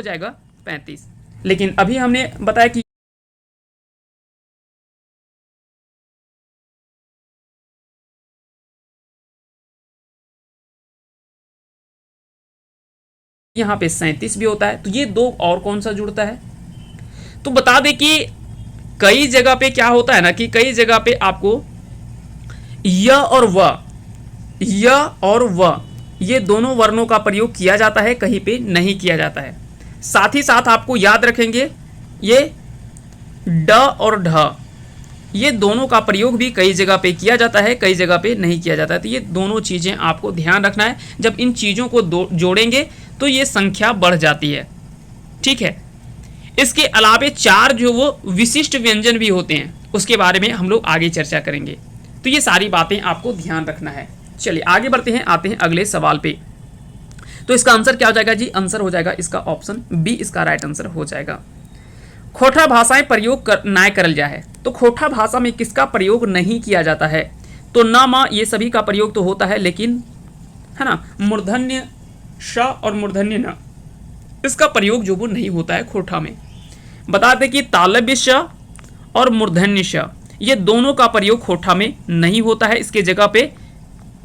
जाएगा 35। लेकिन अभी हमने बताया कि यहाँ पे 37 भी होता है, तो ये दो और कौन सा जुड़ता है। तो बता दें कि कई जगह पे क्या होता है ना कि कई जगह पे आपको य और व ये दोनों वर्णों का प्रयोग किया जाता है, कहीं पे नहीं किया जाता है। साथ ही साथ आपको याद रखेंगे ये ड और ढ ये दोनों का प्रयोग भी कई जगह पे किया जाता है, कई जगह पे नहीं किया जाता है। तो ये दोनों चीज़ें आपको ध्यान रखना है। जब इन चीज़ों को जोड़ेंगे तो ये संख्या बढ़ जाती है। ठीक है, इसके अलावे 4 जो वो विशिष्ट व्यंजन भी होते हैं, उसके बारे में हम लोग आगे चर्चा करेंगे। तो ये सारी बातें आपको ध्यान रखना है। चलिए आगे बढ़ते हैं, आते हैं अगले सवाल पे। तो इसका आंसर क्या हो जाएगा जी? आंसर हो जाएगा इसका ऑप्शन बी, इसका राइट आंसर हो जाएगा। खोटा भाषाएं प्रयोग ना करल जाए, तो खोटा भाषा में किसका प्रयोग नहीं किया जाता है? तो न म ये सभी का प्रयोग तो होता है, लेकिन है ना मूर्धन्य श और मूर्धन्य न, इसका प्रयोग जो वो नहीं होता है खोटा में। बता दें कि तालव्य श और मूर्धन्य श ये दोनों का प्रयोग खोटा में नहीं होता है। इसके जगह पे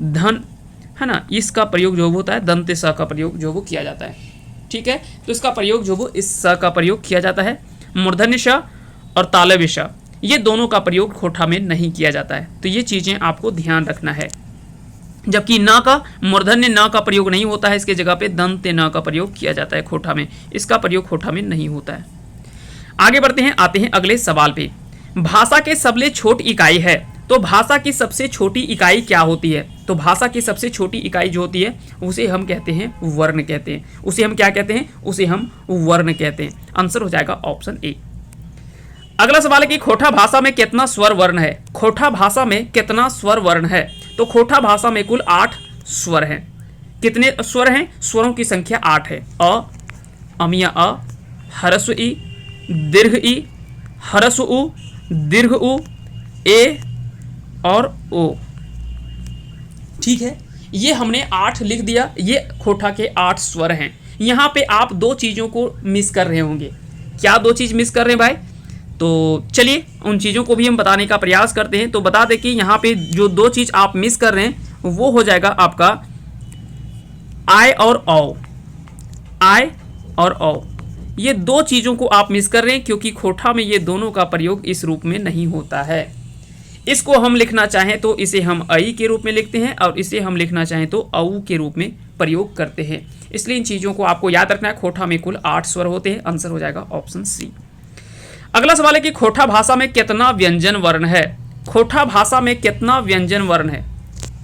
धन है ना, इसका प्रयोग जो होता है दंत स का प्रयोग जो वो किया जाता है। ठीक है, तो इसका प्रयोग जो वो इस स का प्रयोग किया जाता है। मूर्धन्य श और तालव्य श ये दोनों का प्रयोग खोटा में नहीं किया जाता है। तो ये चीज़ें आपको ध्यान रखना है। जबकि न का मूर्धन्य न का प्रयोग नहीं होता है, इसके जगह पे दंत न का प्रयोग किया जाता है खोटा में, इसका प्रयोग खोटा में नहीं होता है। आगे बढ़ते हैं, आते हैं अगले सवाल पे। भाषा के सबसे छोटी इकाई है, तो भाषा की सबसे छोटी इकाई क्या होती है? तो भाषा की सबसे छोटी इकाई जो होती है उसे हम कहते हैं वर्ण कहते हैं। उसे हम क्या कहते हैं? उसे हम वर्ण कहते हैं। आंसर हो जाएगा ऑप्शन ए। अगला सवाल है कि खोटा भाषा में कितना स्वर वर्ण है? खोटा भाषा में कितना स्वर वर्ण है? तो खोटा भाषा में कुल 8 स्वर हैं। कितने स्वर हैं? स्वरों की संख्या 8 है। अ, अमिया अ, ह्रस्व इ, दीर्घ इ, ह्रस्व उ, दीर्घ उ, ए और ओ। ठीक है, ये हमने 8 लिख दिया। ये खोटा के 8 स्वर हैं। यहाँ पे आप 2 चीज़ों को मिस कर रहे होंगे। क्या 2 चीज़ मिस कर रहे हैं भाई? तो चलिए उन चीज़ों को भी हम बताने का प्रयास करते हैं। तो बता दें कि यहाँ पे जो 2 चीज़ आप मिस कर रहे हैं वो हो जाएगा आपका आय और औ। आय और औ, ये 2 चीज़ों को आप मिस कर रहे हैं, क्योंकि खोटा में ये दोनों का प्रयोग इस रूप में नहीं होता है। इसको हम लिखना चाहें तो इसे हम अई के रूप में लिखते हैं, और इसे हम लिखना चाहें तो औ के रूप में प्रयोग करते हैं। इसलिए इन चीज़ों को आपको याद रखना है। खोटा में कुल 8 स्वर होते हैं। आंसर हो जाएगा ऑप्शन सी। अगला सवाल है कि खोटा भाषा में कितना व्यंजन वर्ण है? खोटा भाषा में कितना व्यंजन वर्ण है?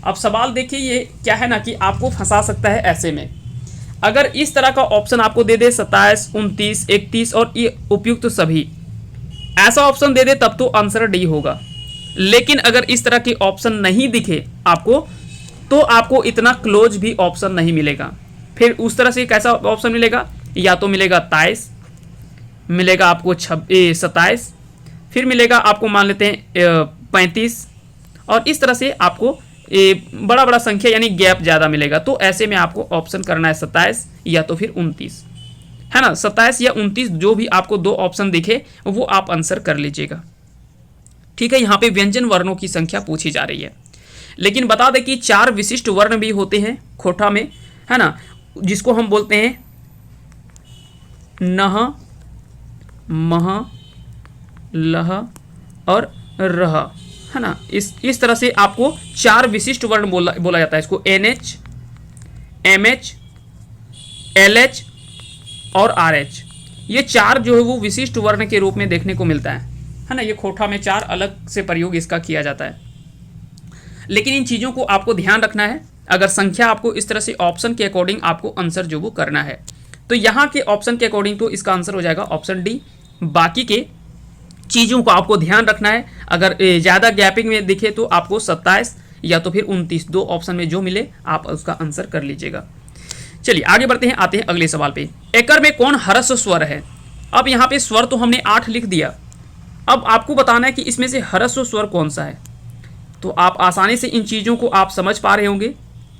अब सवाल देखिए, ये क्या है ना कि आपको फंसा सकता है ऐसे में। अगर इस तरह का ऑप्शन आपको दे दे 27, 29, 31 और ये उपयुक्त सभी, ऐसा ऑप्शन दे दे तब तो आंसर डी होगा। लेकिन अगर इस तरह के ऑप्शन नहीं दिखे आपको, तो आपको इतना क्लोज भी ऑप्शन नहीं मिलेगा। फिर उस तरह से कैसा ऑप्शन मिलेगा? या तो मिलेगा 23, मिलेगा आपको 27, फिर मिलेगा आपको मान लेते हैं 35, और इस तरह से आपको बड़ा बड़ा संख्या यानी गैप ज़्यादा मिलेगा। तो ऐसे में आपको ऑप्शन करना है 27 या तो फिर 29, है ना। 27 या 29 जो भी आपको 2 ऑप्शन दिखे वो आप आंसर कर लीजिएगा। ठीक है, यहाँ पे व्यंजन वर्णों की संख्या पूछी जा रही है। लेकिन बता दें कि 4 विशिष्ट वर्ण भी होते हैं खोटा में, है ना, जिसको हम बोलते हैं नह, मह, लह और रह, है ना। इस तरह से आपको 4 विशिष्ट वर्ण बोला जाता है। इसको NH, MH, LH और RH, ये 4 जो है वो विशिष्ट वर्ण के रूप में देखने को मिलता है ना। ये खोटा में 4 अलग से प्रयोग इसका किया जाता है। लेकिन इन चीज़ों को आपको ध्यान रखना है। अगर संख्या आपको इस तरह से ऑप्शन के अकॉर्डिंग आपको आंसर जो वो करना है, तो यहाँ के ऑप्शन के अकॉर्डिंग तो इसका आंसर हो जाएगा ऑप्शन डी। बाकी के चीज़ों को आपको ध्यान रखना है। अगर ज़्यादा गैपिंग में दिखे तो आपको 27 या तो फिर 29, 2 ऑप्शन में जो मिले आप उसका आंसर कर लीजिएगा। चलिए आगे बढ़ते हैं, आते हैं अगले सवाल पे। एकर में कौन ह्रस्व स्वर है? अब यहाँ पे स्वर तो हमने 8 लिख दिया। अब आपको बताना है कि इसमें से ह्रस्व स्वर कौन सा है। तो आप आसानी से इन चीज़ों को आप समझ पा रहे होंगे।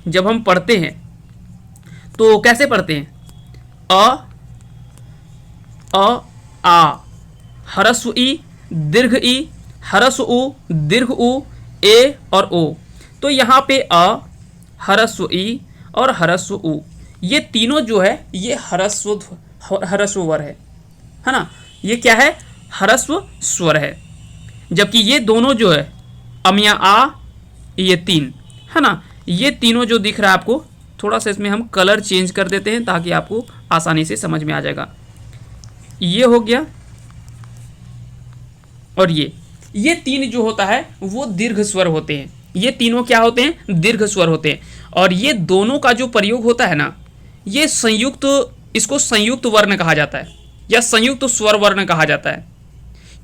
जब हम पढ़ते हैं तो कैसे पढ़ते हैं? अ, अ आ, ह्रस्व ई, दीर्घ ई, ह्रस्व उ, दीर्घ उ, ए और ओ। तो यहाँ पे अ, ह्रस्व ई और ह्रस्व उ, ये तीनों जो है ये ह्रस्व वर है ना। ये क्या है? ह्रस्व स्वर है। जबकि ये दोनों जो है अमिया आ, ये तीन है ना, ये तीनों जो दिख रहा है आपको, थोड़ा सा इसमें हम कलर चेंज कर देते हैं ताकि आपको आसानी से समझ में आ जाएगा। ये हो गया और ये तीन जो होता है वो दीर्घ स्वर होते हैं। ये तीनों क्या होते हैं? दीर्घ स्वर होते हैं। और ये दोनों का जो प्रयोग होता है ना, ये संयुक्त, इसको संयुक्त वर्ण कहा जाता है या संयुक्त स्वर वर्ण कहा जाता है,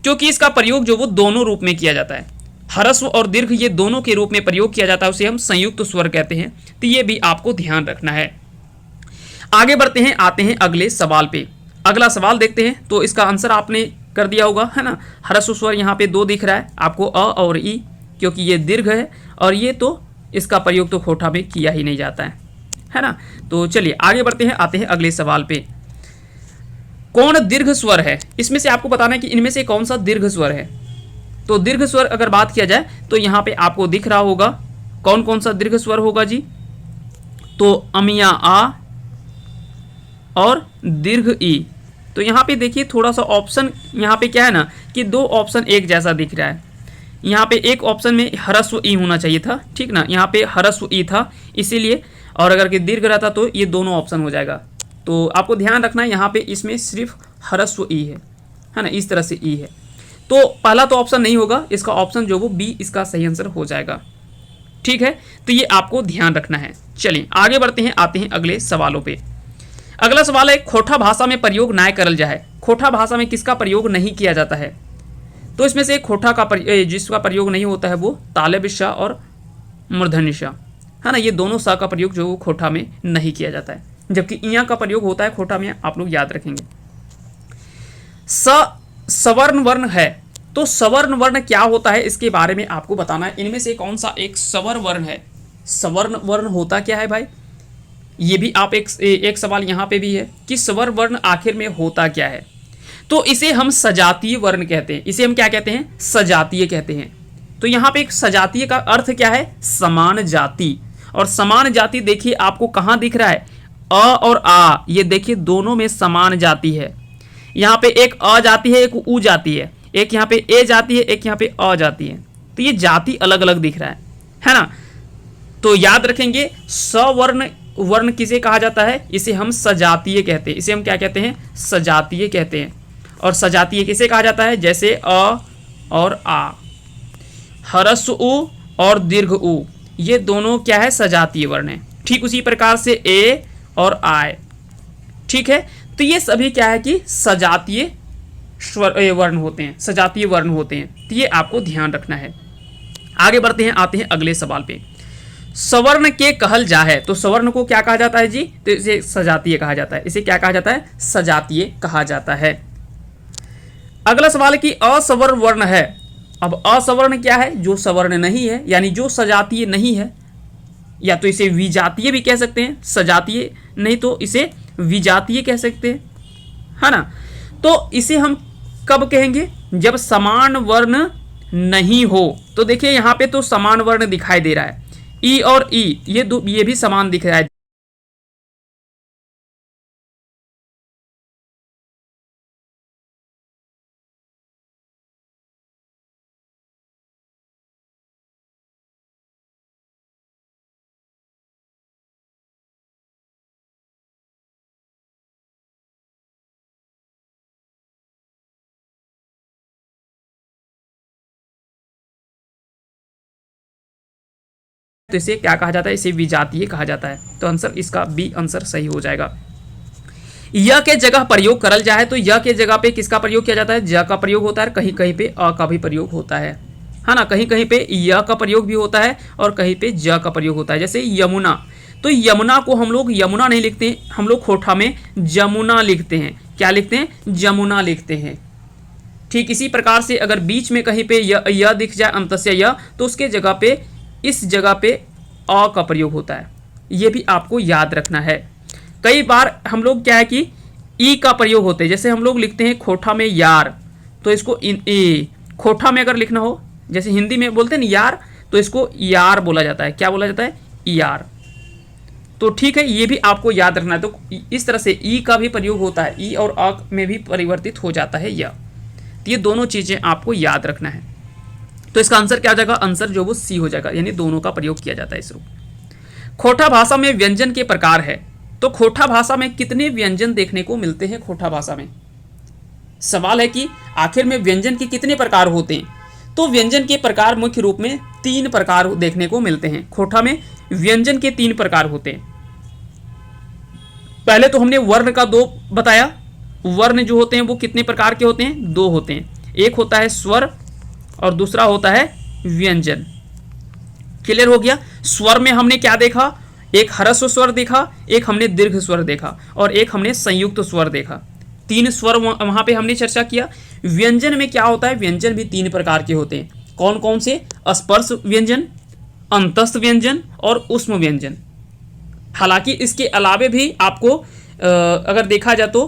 क्योंकि इसका प्रयोग जो वो दोनों रूप में किया जाता है। ह्रस्व और दीर्घ ये दोनों के रूप में प्रयोग किया जाता है, उसे हम संयुक्त स्वर कहते हैं। तो ये भी आपको ध्यान रखना है। आगे बढ़ते हैं, आते हैं अगले सवाल पे। अगला सवाल देखते हैं। तो इसका आंसर आपने कर दिया होगा, है ना। ह्रस्व स्वर यहाँ पे दो दिख रहा है आपको, अ और ई, क्योंकि ये दीर्घ है और ये तो इसका प्रयोग तो खोटा में किया ही नहीं जाता है ना। तो चलिए आगे बढ़ते हैं, आते हैं अगले सवाल पे। कौन दीर्घ स्वर है? इसमें से आपको बताना है कि इनमें से कौन सा दीर्घ स्वर है। तो दीर्घ स्वर अगर बात किया जाए तो यहाँ पे आपको दिख रहा होगा कौन कौन सा दीर्घ स्वर होगा जी। तो अमिया आ और दीर्घ ई। तो यहाँ पे देखिए थोड़ा सा ऑप्शन यहाँ पे क्या है ना कि दो ऑप्शन एक जैसा दिख रहा है। यहाँ पे एक ऑप्शन में ह्रस्व ई होना चाहिए था, ठीक ना, यहाँ पे ह्रस्व ई था इसीलिए, और अगर कि दीर्घ रहता तो ये दोनों ऑप्शन हो जाएगा। तो आपको ध्यान रखना है यहाँ पे इसमें सिर्फ ह्रस्व ई है ना, इस तरह से ई है। तो पहला तो ऑप्शन नहीं होगा, इसका ऑप्शन जो वो बी इसका सही आंसर हो जाएगा, ठीक है। तो ये आपको ध्यान रखना है। चलिए आगे बढ़ते हैं, आते हैं अगले सवालों पे। अगला सवाल है, खोटा भाषा में प्रयोग नाय करल जाए। खोटा भाषा में किसका प्रयोग नहीं किया जाता है? तो इसमें से खोटा का जिसका प्रयोग नहीं होता है वो तालव्य श और मूर्धन्य श, है ना। ये दोनों स का प्रयोग जो खोटा में नहीं किया जाता है, जबकि इया का प्रयोग होता है खोटा में, आप लोग याद रखेंगे। सवर्ण वर्ण है। तो सवर्ण वर्ण क्या होता है इसके बारे में आपको बताना है। इनमें से कौन सा एक सवर्ण वर्ण है? सवर्ण वर्ण होता क्या है भाई? ये भी आप एक सवाल यहाँ पे भी है कि सवर्ण वर्ण आखिर में होता क्या है। तो इसे हम सजातीय वर्ण कहते हैं। इसे हम क्या कहते हैं? सजातीय कहते हैं। तो यहाँ पे एक सजातीय का अर्थ क्या है? समान जाति। और समान जाति देखिए आपको कहाँ दिख रहा है? अ और आ, ये देखिए दोनों में समान जाति है। यहाँ पे एक अ जाति है, एक उ जाति है, एक यहाँ पे ए जाति है, एक यहाँ पे अ जाति है। तो ये जाति अलग अलग दिख रहा है ना। तो याद रखेंगे सवर्ण वर्ण किसे कहा जाता है? इसे हम सजातीय कहते हैं। इसे हम क्या कहते हैं? सजातीय कहते हैं। और सजातीय किसे कहा जाता है? जैसे अ और आ, ह्रस्व उ और दीर्घ उ, ये दोनों क्या है? सजातीय वर्ण है। ठीक उसी प्रकार से ए और आय, ठीक है। तो ये सभी क्या है कि सजातीय वर्ण होते हैं, सजातीय वर्ण होते हैं। तो ये आपको ध्यान रखना है। आगे बढ़ते हैं, आते हैं अगले सवाल पे। सवर्ण के कहल जा है। तो सवर्ण को क्या कहा जाता है जी? तो इसे सजातीय कहा जाता है। इसे क्या कहा जाता है? सजातीय कहा जाता है। अगला सवाल है कि असवर्ण वर्ण है। अब असवर्ण क्या है? जो सवर्ण नहीं है, यानी जो सजातीय नहीं है, या तो इसे विजातीय भी कह सकते हैं, सजातीय नहीं तो इसे विजातीय कह सकते हैं, है ना। तो इसे हम कब कहेंगे? जब समान वर्ण नहीं हो। तो देखिए यहाँ पे तो समान वर्ण दिखाई दे रहा है, ई और ई ये भी समान दिख रहा है। तो इसे क्या कहा जाता है? इसे विजातीय कहा जाता है। तो आंसर इसका बी आंसर सही हो जाएगा। य के जगह प्रयोग करल जाए। तो य के जगह पे किसका प्रयोग किया जाता है? ज का प्रयोग होता है, कहीं कहीं पे अ का भी प्रयोग होता है ना। कहीं कहीं पे य का प्रयोग भी होता है और कहीं पे ज का प्रयोग होता है। जैसे यमुना, तो यमुना को हम लोग यमुना नहीं लिखते, हम लोग खोटा में जमुना लिखते हैं। क्या लिखते हैं? जमुना लिखते हैं। ठीक इसी प्रकार से अगर बीच में कहीं पे य दिख जाए, अंतस्य य, तो उसके जगह पे इस जगह पे अ का प्रयोग होता है। ये भी आपको याद रखना है। कई बार हम लोग क्या है कि ई का प्रयोग होते हैं। जैसे हम लोग लिखते हैं खोठा में यार, तो इसको खोठा में अगर लिखना हो, जैसे हिंदी में बोलते हैं ना यार, तो इसको यार बोला जाता है। क्या बोला जाता है? यार। तो ठीक है, ये भी आपको याद रखना है। तो इस तरह से ई का भी प्रयोग होता है, ई और अ में भी परिवर्तित हो जाता है य। तो ये दोनों चीज़ें आपको याद रखना है। तो इसका आंसर क्या हो जाएगा? आंसर जो वो सी हो जाएगा, यानी दोनों का प्रयोग किया जाता है इस रूप। खोठा भाषा में व्यंजन के प्रकार है। तो खोठा भाषा में कितने व्यंजन देखने को मिलते हैं? खोठा भाषा में सवाल है कि आखिर में व्यंजन के कितने प्रकार होते हैं? तो व्यंजन के प्रकार मुख्य रूप में 3 प्रकार देखने को मिलते हैं। खोठा में व्यंजन के 3 प्रकार होते हैं। पहले तो हमने वर्ण का 2 बताया। वर्ण जो होते हैं वो कितने प्रकार के होते हैं? 2 होते हैं। एक होता है स्वर और दूसरा होता है व्यंजन। क्लियर हो गया? स्वर में हमने क्या देखा? एक ह्रस्व स्वर देखा, एक हमने दीर्घ स्वर देखा और एक हमने संयुक्त स्वर देखा। 3 स्वर वहां पे हमने चर्चा किया। व्यंजन में क्या होता है? व्यंजन भी 3 प्रकार के होते हैं। कौन कौन से? स्पर्श व्यंजन, अंतस्थ व्यंजन और ऊष्म व्यंजन। हालांकि इसके अलावे भी आपको अगर देखा जाए तो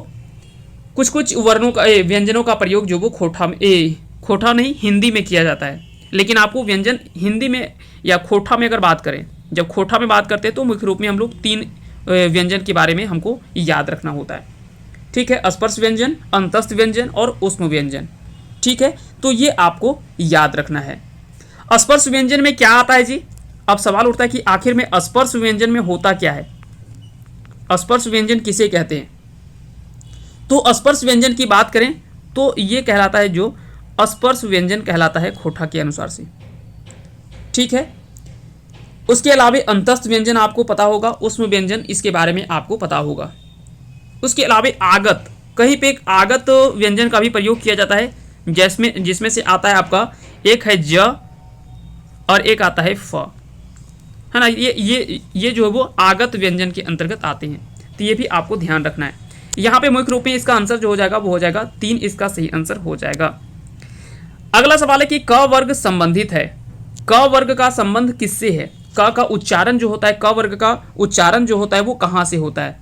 कुछ कुछ वर्णों का व्यंजनों का प्रयोग जो वो खोठा नहीं हिंदी में किया जाता है। लेकिन आपको व्यंजन हिंदी में या खोठा में अगर बात करें, जब खोठा में बात करते हैं तो मुख्य रूप में हम लोग 3 व्यंजन के बारे में हमको याद रखना होता है। ठीक है, स्पर्श व्यंजन, अंतस्थ व्यंजन और ऊष्म व्यंजन। ठीक है, तो ये आपको याद रखना है। स्पर्श व्यंजन में क्या आता है जी? अब सवाल उठता है कि आखिर में स्पर्श व्यंजन में होता क्या है? स्पर्श व्यंजन किसे कहते हैं? तो स्पर्श व्यंजन की बात करें तो ये कहलाता है, जो स्पर्श व्यंजन कहलाता है खोठा के अनुसार से। ठीक है, उसके अलावा अंतस्थ व्यंजन आपको पता होगा, ऊष्म व्यंजन इसके बारे में आपको पता होगा। उसके अलावा आगत, कहीं पे एक आगत व्यंजन का भी प्रयोग किया जाता है, जिसमें से आता है आपका, एक है ज और एक आता है फ, है ना। ये जो है वो आगत व्यंजन के अंतर्गत आते हैं। तो ये भी आपको ध्यान रखना है। यहाँ पे मुख्य रूप में इसका आंसर जो हो जाएगा वो हो जाएगा 3, इसका सही आंसर हो जाएगा। अगला सवाल है कि क वर्ग संबंधित है। क वर्ग का संबंध किससे है? क का उच्चारण जो होता है, क वर्ग का उच्चारण जो होता है वो कहाँ से होता है?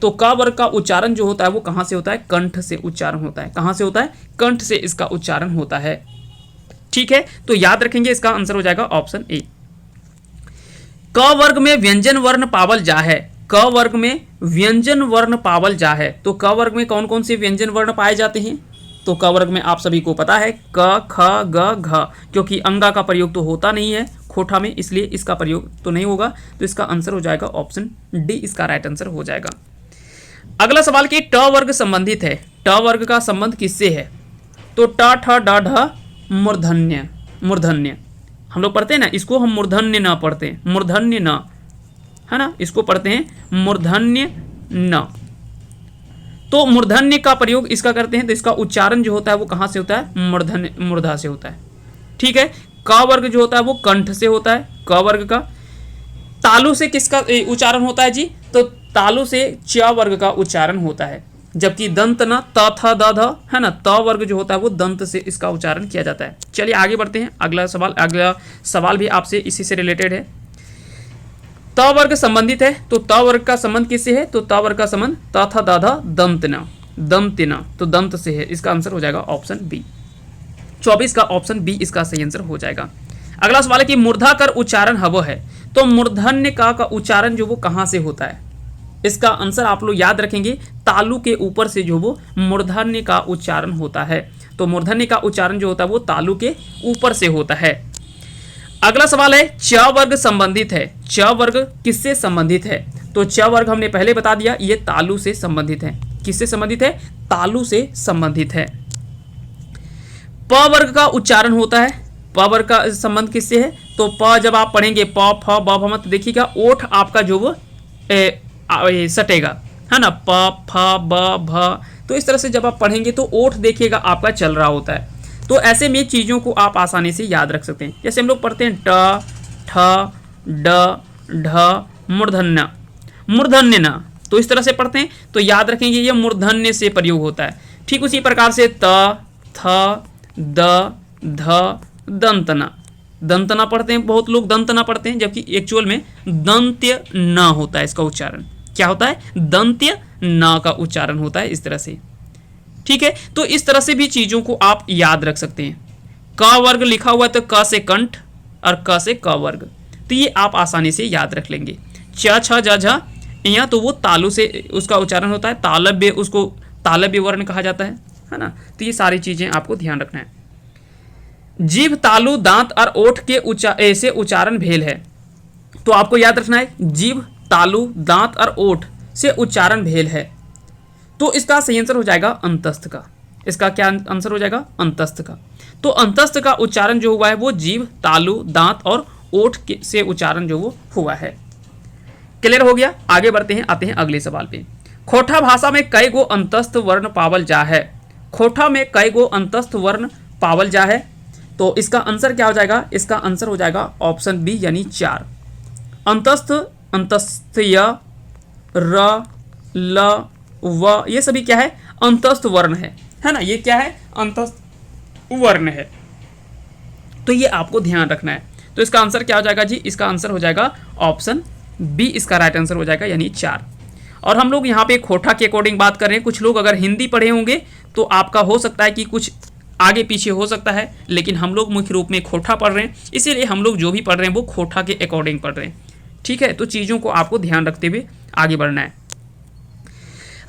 तो क वर्ग का उच्चारण जो होता है वो कहाँ से होता है? कंठ से उच्चारण होता है। कहाँ से होता है? कंठ से इसका उच्चारण होता है। ठीक है, तो याद रखेंगे, इसका आंसर हो जाएगा ऑप्शन ए। क वर्ग में व्यंजन वर्ण पावल जा है। क वर्ग में व्यंजन वर्ण पावल जा है। तो क वर्ग में कौन कौन से व्यंजन वर्ण पाए जाते हैं? तो क वर्ग में आप सभी को पता है क, ख, ग, घ, क्योंकि अंगा का प्रयोग तो होता नहीं है खोठा में, इसलिए इसका प्रयोग तो नहीं होगा। तो इसका आंसर हो जाएगा ऑप्शन डी, इसका राइट आंसर हो जाएगा। अगला सवाल कि ट वर्ग संबंधित है। ट वर्ग का संबंध किससे है? तो ट, ठ, ड, ढ मूर्धन्य। मूर्धन्य हम लोग पढ़ते हैं ना, इसको हम मूर्धन्य न पढ़ते हैं, मूर्धन्य न, है ना, इसको पढ़ते हैं मूर्धन्य न। तो मूर्धन्य का प्रयोग इसका करते हैं, तो इसका उच्चारण जो होता है वो कहाँ से होता है? मूर्धन्य, मूर्धा से होता है। ठीक है, क वर्ग जो होता है वो कंठ से होता है। क वर्ग का तालु से किसका उच्चारण होता है जी? तो तालु से च वर्ग का उच्चारण होता है। जबकि दंत न, त, थ, द, ध, है ना, त वर्ग जो होता है वो दंत से इसका उच्चारण किया जाता है। चलिए आगे बढ़ते हैं। अगला सवाल भी आपसे इसी से रिलेटेड है। त वर्ग संबंधित है। तो त वर्ग का संबंध किससे है? तो त वर्ग का संबंध त, थ, द, ध, दंत न, दंत न, तो दंत से है। इसका आंसर हो जाएगा ऑप्शन बी। 24 का ऑप्शन बी इसका सही आंसर हो जाएगा। अगला सवाल है कि मूर्धा कर उच्चारण हव है। तो मूर्धन्य का उच्चारण जो वो कहाँ से होता है? इसका आंसर आप लोग याद रखेंगे, तालु के ऊपर से जो वो मूर्धन्य का उच्चारण होता है। तो मूर्धन्य का उच्चारण जो होता है वो तालु के ऊपर से होता है। अगला सवाल है च वर्ग संबंधित है। च वर्ग किससे संबंधित है? तो च वर्ग हमने पहले बता दिया, ये तालु से संबंधित है। किससे संबंधित है? तालु से संबंधित है। प वर्ग का उच्चारण होता है। प वर्ग का संबंध किससे है? तो प जब आप पढ़ेंगे प, फ, ब, भ, मत, देखिएगा ओठ आपका जो वो सटेगा, है ना, प, फ, ब, भ। तो इस तरह से जब आप पढ़ेंगे तो ओठ देखिएगा आपका चल रहा होता है। तो ऐसे में चीज़ों को आप आसानी से याद रख सकते हैं। जैसे हम लोग पढ़ते हैं ट, ठ, ड, ढ, मूर्धन्य, मूर्धन्य न, तो इस तरह से पढ़ते हैं तो याद रखेंगे ये मूर्धन्य से प्रयोग होता है। ठीक उसी प्रकार से त, थ, द, ध, दंतना, दंतना पढ़ते हैं, बहुत लोग दंतना पढ़ते हैं, जबकि एक्चुअल में दंत्य न होता है इसका उच्चारण। क्या होता है, दंत्य न का उच्चारण होता है इस तरह से। ठीक है, तो इस तरह से भी चीजों को आप याद रख सकते हैं। क वर्ग लिखा हुआ है तो क से कंठ और क से क वर्ग, तो ये आप आसानी से याद रख लेंगे। च छ ज झ यहाँ तो वो तालु से उसका उच्चारण होता है, तालव्य, उसको तालव्य वर्ण कहा जाता है ना। तो ये सारी चीजें आपको ध्यान रखना है। जीभ, तालु, दांत और ओठ के ऐसे उच्चारण भेल है, तो आपको याद रखना है जीभ, तालु, दांत और ओठ से उच्चारण भेल है, तो इसका सही आंसर हो जाएगा अंतस्थ का। इसका क्या आंसर हो जाएगा, अंतस्थ का। तो अंतस्थ का उच्चारण जो हुआ है वो जीभ, तालु, दांत और ओठ से उच्चारण जो वो हुआ है। क्लियर हो गया। आगे बढ़ते हैं, आते हैं अगले सवाल पे। खोटा भाषा में कई गो अंतस्थ वर्ण पावल जा है। खोटा में कई गो अंतस्थ वर्ण पावल जा है, तो इसका आंसर क्या हो जाएगा, इसका आंसर हो जाएगा ऑप्शन बी यानी 4। अंतस्थ, अंतस्थ्य, र, ल, व, ये सभी क्या है, अंतस्थ वर्ण है ना। ये क्या है, अंतस्थ वर्ण है, तो ये आपको ध्यान रखना है। तो इसका आंसर क्या हो जाएगा जी, इसका आंसर हो जाएगा ऑप्शन बी, इसका राइट आंसर हो जाएगा यानी 4। और हम लोग यहाँ पे खोटा के अकॉर्डिंग बात कर रहे हैं। कुछ लोग अगर हिंदी पढ़े होंगे तो आपका हो सकता है कि कुछ आगे पीछे हो सकता है, लेकिन हम लोग मुख्य रूप में खोटा पढ़ रहे हैं, इसीलिए हम लोग जो भी पढ़ रहे हैं वो खोटा के अकॉर्डिंग पढ़ रहे हैं। ठीक है, तो चीज़ों को आपको ध्यान रखते हुए आगे बढ़ना है।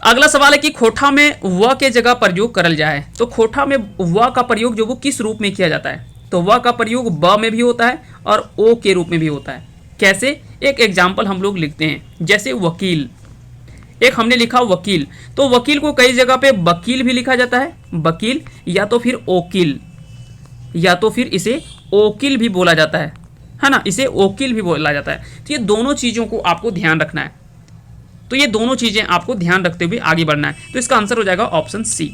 अगला सवाल है कि खोटा में व के जगह प्रयोग करल जाए, तो खोटा में व का प्रयोग जो वो किस रूप में किया जाता है, तो व का प्रयोग ब में भी होता है और ओ के रूप में भी होता है। कैसे, एक एग्जाम्पल हम लोग लिखते हैं, जैसे वकील। एक हमने लिखा वकील, तो वकील को कई जगह पे वकील भी लिखा जाता है, वकील, या तो फिर ओकिल, या तो फिर इसे ओकिल भी बोला जाता है ना, इसे ओकिल भी बोला जाता है। तो ये दोनों चीज़ों को आपको ध्यान रखना है। तो ये दोनों चीज़ें आपको ध्यान रखते हुए आगे बढ़ना है, तो इसका आंसर हो जाएगा ऑप्शन सी।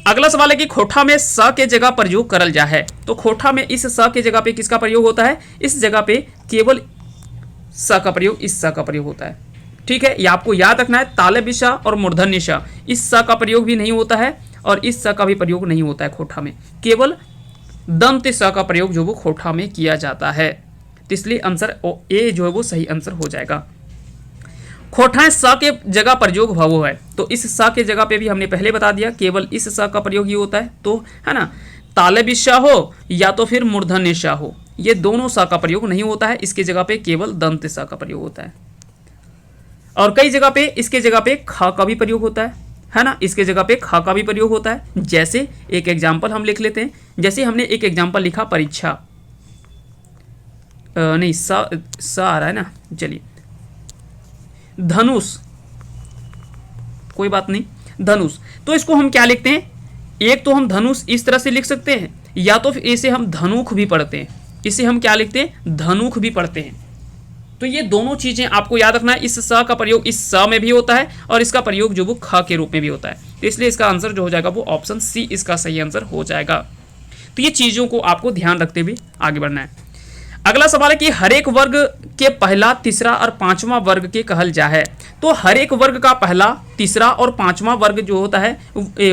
अगला सवाल है कि खोटा में स के जगह प्रयोग करल जा है, तो खोटा में इस स के जगह पे किसका प्रयोग होता है, इस जगह पे केवल स का प्रयोग, इस स का प्रयोग होता है। ठीक है, ये आपको याद रखना है। तालव्य श और मूर्धन्य श, इस स का प्रयोग भी नहीं होता है और इस स का भी प्रयोग नहीं होता है खोटा में, केवल दंत स का प्रयोग जो वो खोटा में किया जाता है। तो इसलिए आंसर ए जो है वो सही आंसर हो जाएगा। खोटा स के जगह प्रयोग भवो है, तो इस स के जगह पे भी हमने पहले बता दिया केवल इस स का प्रयोग ही होता है, तो है ना, तालव्य श हो या तो फिर मूर्धन्य श हो, ये दोनों स का प्रयोग नहीं होता है, इसके जगह पे केवल दंत स का प्रयोग होता है। और कई जगह पे इसके जगह पे ख का भी प्रयोग होता है ना, इसके जगह पे ख का भी प्रयोग होता है। जैसे एक एग्जाम्पल हम लिख लेते हैं, जैसे हमने एक एग्जाम्पल लिखा परीक्षा, नहीं स आ रहा है ना, चलिए धनुष, कोई बात नहीं, धनुष, तो इसको हम क्या लिखते हैं, एक तो हम धनुष इस तरह से लिख सकते हैं, या तो फिर इसे हम धनुख भी पढ़ते हैं, इसे हम क्या लिखते हैं, धनुख भी पढ़ते हैं। तो ये दोनों चीजें आपको याद रखना है, इस स का प्रयोग इस स में भी होता है और इसका प्रयोग जो वो ख के रूप में भी होता है, तो इसलिए इसका आंसर जो हो जाएगा वो ऑप्शन सी इसका सही आंसर हो जाएगा। तो ये चीजों को आपको ध्यान रखते हुए आगे बढ़ना है। अगला सवाल है कि हरेक वर्ग के पहला, तीसरा और पांचवा वर्ग के कहल जा है, तो हरेक वर्ग का पहला, तीसरा और पांचवा वर्ग जो होता है,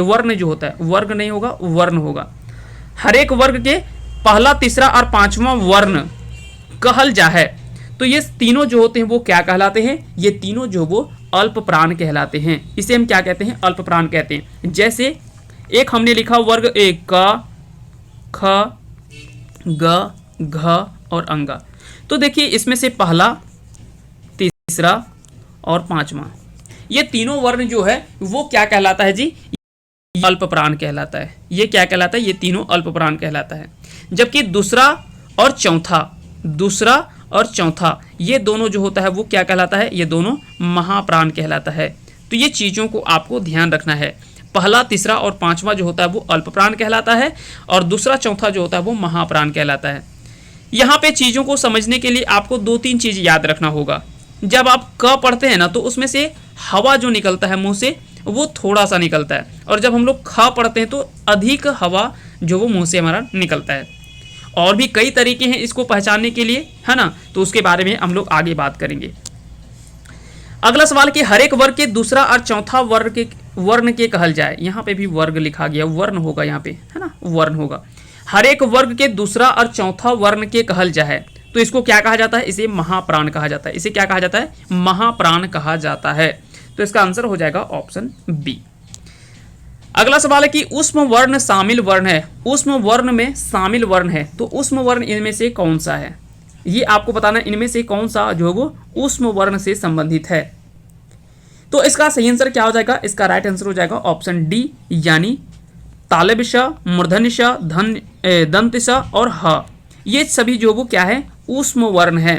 वर्ण जो होता है, वर्ग नहीं होगा वर्ण होगा, हरेक वर्ग के पहला, तीसरा और पांचवा वर्ण कहल जा है, तो ये तीनों जो होते हैं वो क्या कहलाते हैं, ये तीनों जो वो अल्प प्राण कहलाते हैं। इसे हम क्या कहते हैं, अल्प प्राण कहते हैं। जैसे एक हमने लिखा वर्ग एक, क, ख, ग, घ और अंगा, तो देखिए इसमें से पहला, तीसरा और पांचवा, ये तीनों वर्ण जो है वो क्या कहलाता है जी, अल्प प्राण कहलाता है। ये क्या कहलाता है, ये तीनों अल्प प्राण कहलाता है। जबकि दूसरा और चौथा ये दोनों जो होता है वो क्या कहलाता है, ये दोनों महाप्राण कहलाता है। तो ये चीज़ों को आपको ध्यान रखना है। पहला, तीसरा और पांचवा जो होता है वो अल्प प्राण कहलाता है और दूसरा, चौथा जो होता है वो महाप्राण कहलाता है। यहाँ पे चीज़ों को समझने के लिए आपको 2-3 चीज़ याद रखना होगा। जब आप क पढ़ते हैं ना, तो उसमें से हवा जो निकलता है मुंह से वो थोड़ा सा निकलता है, और जब हम लोग ख पढ़ते हैं तो अधिक हवा जो वो मुंह से हमारा निकलता है। और भी कई तरीके हैं इसको पहचानने के लिए, है ना, तो उसके बारे में हम लोग आगे बात करेंगे। अगला सवाल कि हरेक वर्ग के दूसरा और चौथा वर्ण के कहल जाए, यहाँ पे भी वर्ग लिखा गया, वर्ण होगा यहाँ पे, है ना, वर्ण होगा। हरेक वर्ग के दूसरा और चौथा वर्ण के कहल जाए, तो तो इसको क्या कहा जाता है, इसे महाप्राण कहा जाता है। इसे क्या कहा जाता है, महाप्राण कहा जाता है। तो इसका आंसर हो जाएगा ऑप्शन बी। अगला सवाल है कि उष्म वर्ण शामिल वर्ण है, उष्म वर्ण में शामिल वर्ण है, तो उष्म वर्ण इनमें से कौन सा है, ये आपको बताना है इनमें से कौन सा जो है वो उष्म वर्ण से संबंधित है। तो इसका सही आंसर क्या हो जाएगा, इसका राइट आंसर हो जाएगा ऑप्शन डी, यानी तालव्य श, मूर्धन्य श, दंत श और ह, ये सभी जो वो क्या है, उष्म वर्ण है।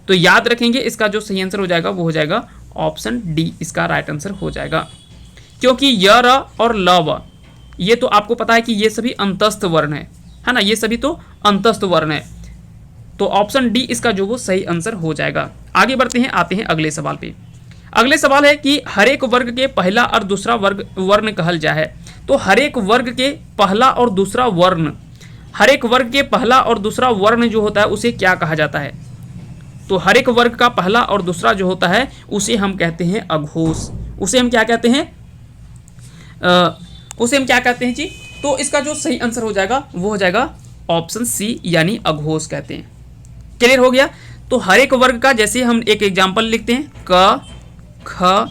तो याद रखेंगे इसका जो सही आंसर हो जाएगा वो हो जाएगा ऑप्शन डी, इसका राइट आंसर हो जाएगा। क्योंकि य र और ल व ये तो आपको पता है कि ये सभी अंतस्थ वर्ण है ना, ये सभी तो अंतस्थ वर्ण है। तो ऑप्शन डी इसका जो वो सही आंसर हो जाएगा। आगे बढ़ते हैं, आते हैं अगले सवाल पे। अगले सवाल है कि हरेक वर्ग के पहला और दूसरा वर्ग वर्ण कहल जाए। तो हरेक वर्ग के पहला और दूसरा वर्ण, हरेक वर्ग के पहला और दूसरा वर्ण जो होता है उसे क्या कहा जाता है। तो हरेक वर्ग का पहला और दूसरा जो होता है उसे हम कहते हैं अघोष। उसे हम क्या कहते हैं, उसे हम क्या कहते हैं जी। तो इसका जो सही आंसर हो जाएगा वो हो जाएगा ऑप्शन सी, यानी अघोष कहते हैं। क्लियर हो गया। तो हर एक वर्ग का जैसे हम एक एग्जांपल लिखते हैं, क, ख,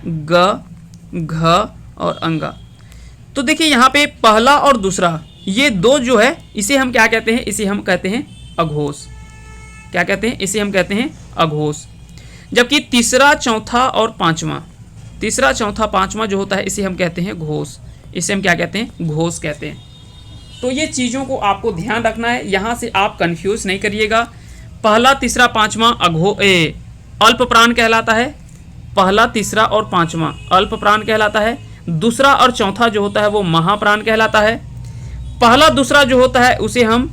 ग, घ और अंगा। तो देखिए यहाँ पे पहला और दूसरा ये दो जो है इसे हम क्या कहते हैं, इसे हम कहते हैं अघोष। क्या कहते हैं, इसे हम कहते हैं अघोष। जबकि तीसरा, चौथा और पांचवा, तीसरा, चौथा, पांचवा जो होता है इसे हम कहते हैं घोष। इसे हम क्या कहते हैं, घोष कहते हैं। तो ये चीज़ों को आपको ध्यान रखना है, यहाँ से आप कंफ्यूज नहीं करिएगा। पहला, तीसरा, पांचवा अल्प प्राण कहलाता है। पहला, तीसरा और पांचवा अल्प प्राण कहलाता है। दूसरा और चौथा जो होता है वो महाप्राण कहलाता है। पहला, दूसरा जो होता है उसे हम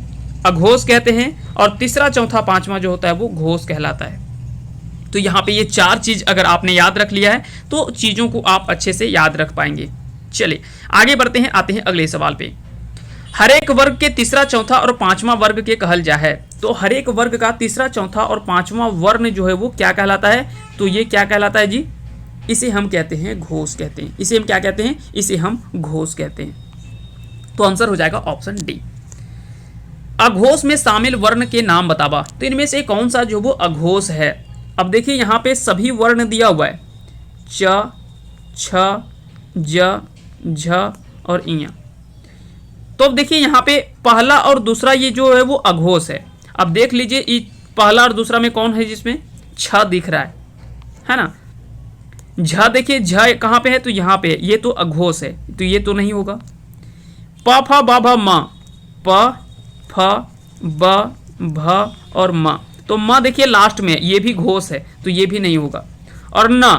अघोष कहते हैं और तीसरा, चौथा, पांचवा जो होता है वो घोष कहलाता है। तो यहाँ पे ये चार चीज अगर आपने याद रख लिया है तो चीजों को आप अच्छे से याद रख पाएंगे। चलिए आगे बढ़ते हैं, आते हैं अगले सवाल पे। हरेक वर्ग के तीसरा, चौथा और पांचवा वर्ग के कहल जा है। तो हरेक वर्ग का तीसरा, चौथा और पांचवा वर्ण जो है वो क्या कहलाता है, तो ये क्या कहलाता है जी, इसे हम कहते हैं घोष कहते हैं। इसे हम क्या कहते हैं, इसे हम घोष कहते हैं। तो आंसर हो जाएगा ऑप्शन डी। अघोष में शामिल वर्ण के नाम बतावा। तो इनमें से कौन सा जो वो अघोष है। अब देखिए यहाँ पे सभी वर्ण दिया हुआ है, च, छ, ज, झ और इया। तो अब देखिए यहाँ पे पहला और दूसरा ये जो है वो अघोष है। अब देख लीजिए पहला और दूसरा में कौन है, जिसमें छ दिख रहा है ना। झ देखिए, झ कहाँ पे है, तो यहाँ पे, ये तो अघोष है, तो ये तो नहीं होगा। प, फ, ब, भ, म, प, फ, ब, भ और म। तो म देखिए लास्ट में, ये भी घोष है, तो ये भी नहीं होगा। और न,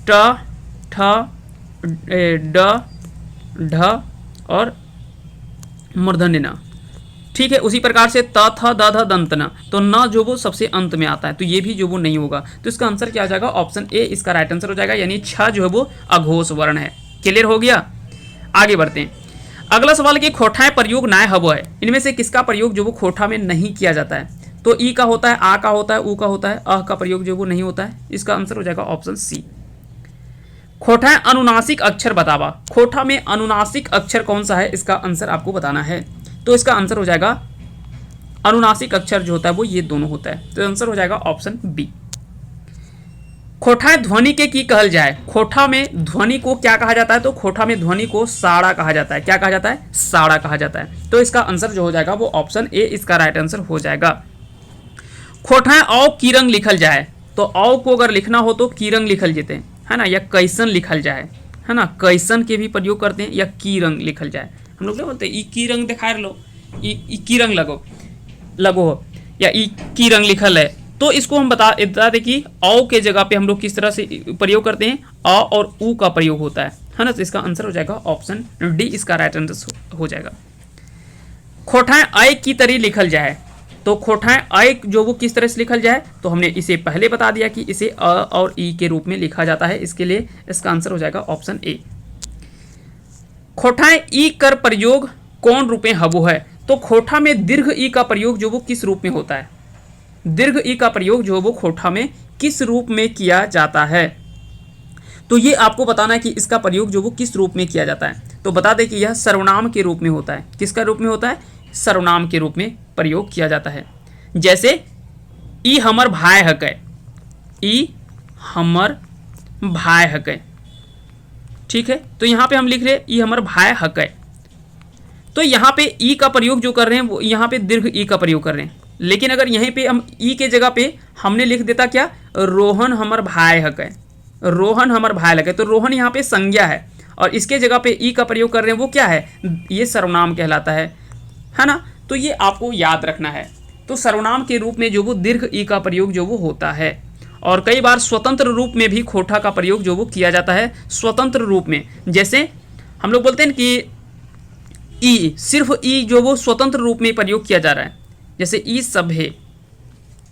ट, ठ, ड, ढ और मूर्धन्य न। ठीक है, उसी प्रकार से त, थ, द, ध, दंत न। तो न जो वो सबसे अंत में आता है, तो ये भी जो वो नहीं होगा। तो इसका आंसर क्या हो जाएगा, ऑप्शन ए इसका राइट आंसर हो जाएगा, यानी छ जो है वो अघोष वर्ण है। क्लियर हो गया। आगे बढ़ते हैं। अगला सवाल कि खोठाएं प्रयोग नाय हबो है। इनमें से किसका प्रयोग जो वो खोठा में नहीं किया जाता है। तो ई का होता है, आ का होता है, ऊ का होता है, अह का प्रयोग जो वो नहीं होता है। इसका आंसर हो जाएगा ऑप्शन सी। खोठाएं अनुनासिक अक्षर बतावा। खोठा में अनुनासिक अक्षर कौन सा है, इसका आंसर आपको बताना है। तो इसका आंसर हो जाएगा, अनुनासिक अक्षर जो होता है वो ये दोनों होता है। तो आंसर हो जाएगा ऑप्शन बी। खोठाएं ध्वनि के की कहल जाए। खोठा में ध्वनि को क्या कहा जाता है, तो खोठा में ध्वनि को साड़ा कहा जाता है। क्या कहा जाता है, साड़ा कहा जाता है। तो इसका आंसर जो हो जाएगा वो ऑप्शन ए इसका राइट आंसर हो जाएगा। खोठाएं औ की रंग लिखल जाए। तो औ को अगर लिखना हो तो की रंग लिखल जेते है ना, या कैसन लिखल जाए है ना, कैसन के भी प्रयोग करते हैं, या की रंग लिखल जाए। हम लोग क्या बोलते हैं, ई की रंग दिखा लो, ई की रंग लगो या ई की रंग लिखल है। तो इसको हम बता दें कि औ के जगह पे हम लोग किस तरह से प्रयोग करते हैं, अ और ऊ का प्रयोग होता है ना। तो इसका आंसर हो जाएगा ऑप्शन डी, इसका राइट आंसर हो जाएगा। खोठाएं आय की तरह लिखल जाए। तो खोठाएं आय जो वो किस तरह से लिखल जाए, तो हमने इसे पहले बता दिया कि इसे अ और ई के रूप में लिखा जाता है। इसके लिए इसका आंसर हो जाएगा ऑप्शन ए। खोठाएं ई कर प्रयोग कौन रूप में हबो है। तो खोठा में दीर्घ ई का प्रयोग जो वो किस रूप में होता है, दीर्घ ई का प्रयोग जो वो खोठा में किस रूप में किया जाता है। तो ये आपको बताना है कि इसका प्रयोग जो वो किस रूप में किया जाता है। तो बता दें कि यह सर्वनाम के रूप में होता है। किसका रूप में होता है, सर्वनाम के रूप में प्रयोग किया जाता है। जैसे ई हमर भाई हकै, ई हमर भाई हकै। ठीक है, तो यहाँ पे हम लिख रहे हैं ई हमर भाई हकै। तो यहाँ पे ई का प्रयोग जो कर रहे हैं वो यहाँ पे दीर्घ ई का प्रयोग कर रहे हैं, लेकिन अगर यहीं पे हम ई के जगह पे हमने लिख देता क्या, रोहन हमर भाई हकै, रोहन हमर भाई हकै, तो रोहन यहाँ पे संज्ञा है और इसके जगह पे ई का प्रयोग कर रहे हैं वो क्या है, ये सर्वनाम कहलाता है ना। तो ये आपको याद रखना है। तो सर्वनाम के रूप में जो वो दीर्घ ई का प्रयोग जो वो होता है, और कई बार स्वतंत्र रूप में भी खोटा का प्रयोग जो वो किया जाता है, स्वतंत्र रूप में। जैसे हम लोग बोलते हैं कि ई, सिर्फ ई जो वो स्वतंत्र रूप में प्रयोग किया जा रहा है, जैसे ई सभे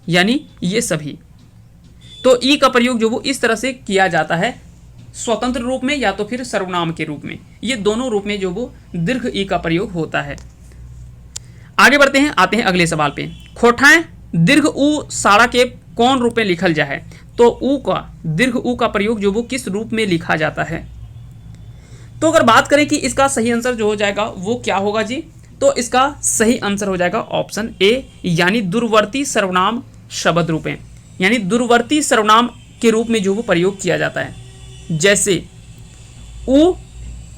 यानी ये सभी। तो ई का प्रयोग जो वो इस तरह से किया जाता है, स्वतंत्र रूप में या तो फिर सर्वनाम के रूप में, ये दोनों रूप में जो वो दीर्घ ई का प्रयोग होता है। आगे बढ़ते हैं, आते हैं अगले सवाल पे। खोठाएं दीर्घ ऊ साड़ा के कौन रूप में लिखल जा है, तो ऊ का, दीर्घ ऊ का प्रयोग जो वो किस रूप में लिखा जाता है। तो अगर बात करें कि इसका सही आंसर जो हो जाएगा वो क्या होगा जी, तो इसका सही आंसर हो जाएगा ऑप्शन ए, यानी दूरवर्ती सर्वनाम शब्द रूपें, यानी दूरवर्ती सर्वनाम के रूप में जो वो प्रयोग किया जाता है। जैसे ऊ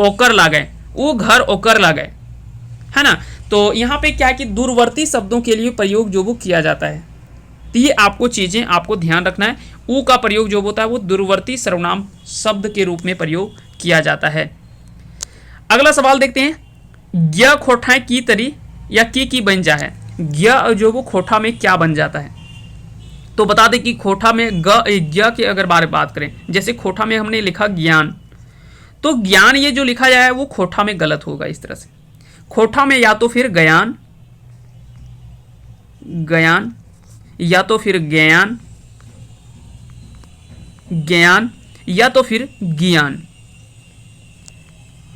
ओकर लागे, ऊ घर ओकर लागे, है ना। तो यहाँ पे क्या है कि दूरवर्ती शब्दों के लिए प्रयोग जो वो किया जाता है। तो ये आपको चीज़ें आपको ध्यान रखना है। ऊ का प्रयोग जो होता है वो दूरवर्ती सर्वनाम शब्द के रूप में प्रयोग किया जाता है। अगला सवाल देखते हैं, ज्ञ खोठाएं की तरी या की बन जा है, ज्ञ जो वो खोठा में क्या बन जाता है। तो बता दें कि खोठा में ज्ञ के अगर बात करें, जैसे खोठा में हमने लिखा ज्ञान, तो ज्ञान ये जो लिखा जाए वो खोठा में गलत होगा। इस तरह से खोठा में या तो फिर ज्ञान, ज्ञान, या तो फिर ज्ञान, ज्ञान, या तो फिर ज्ञान,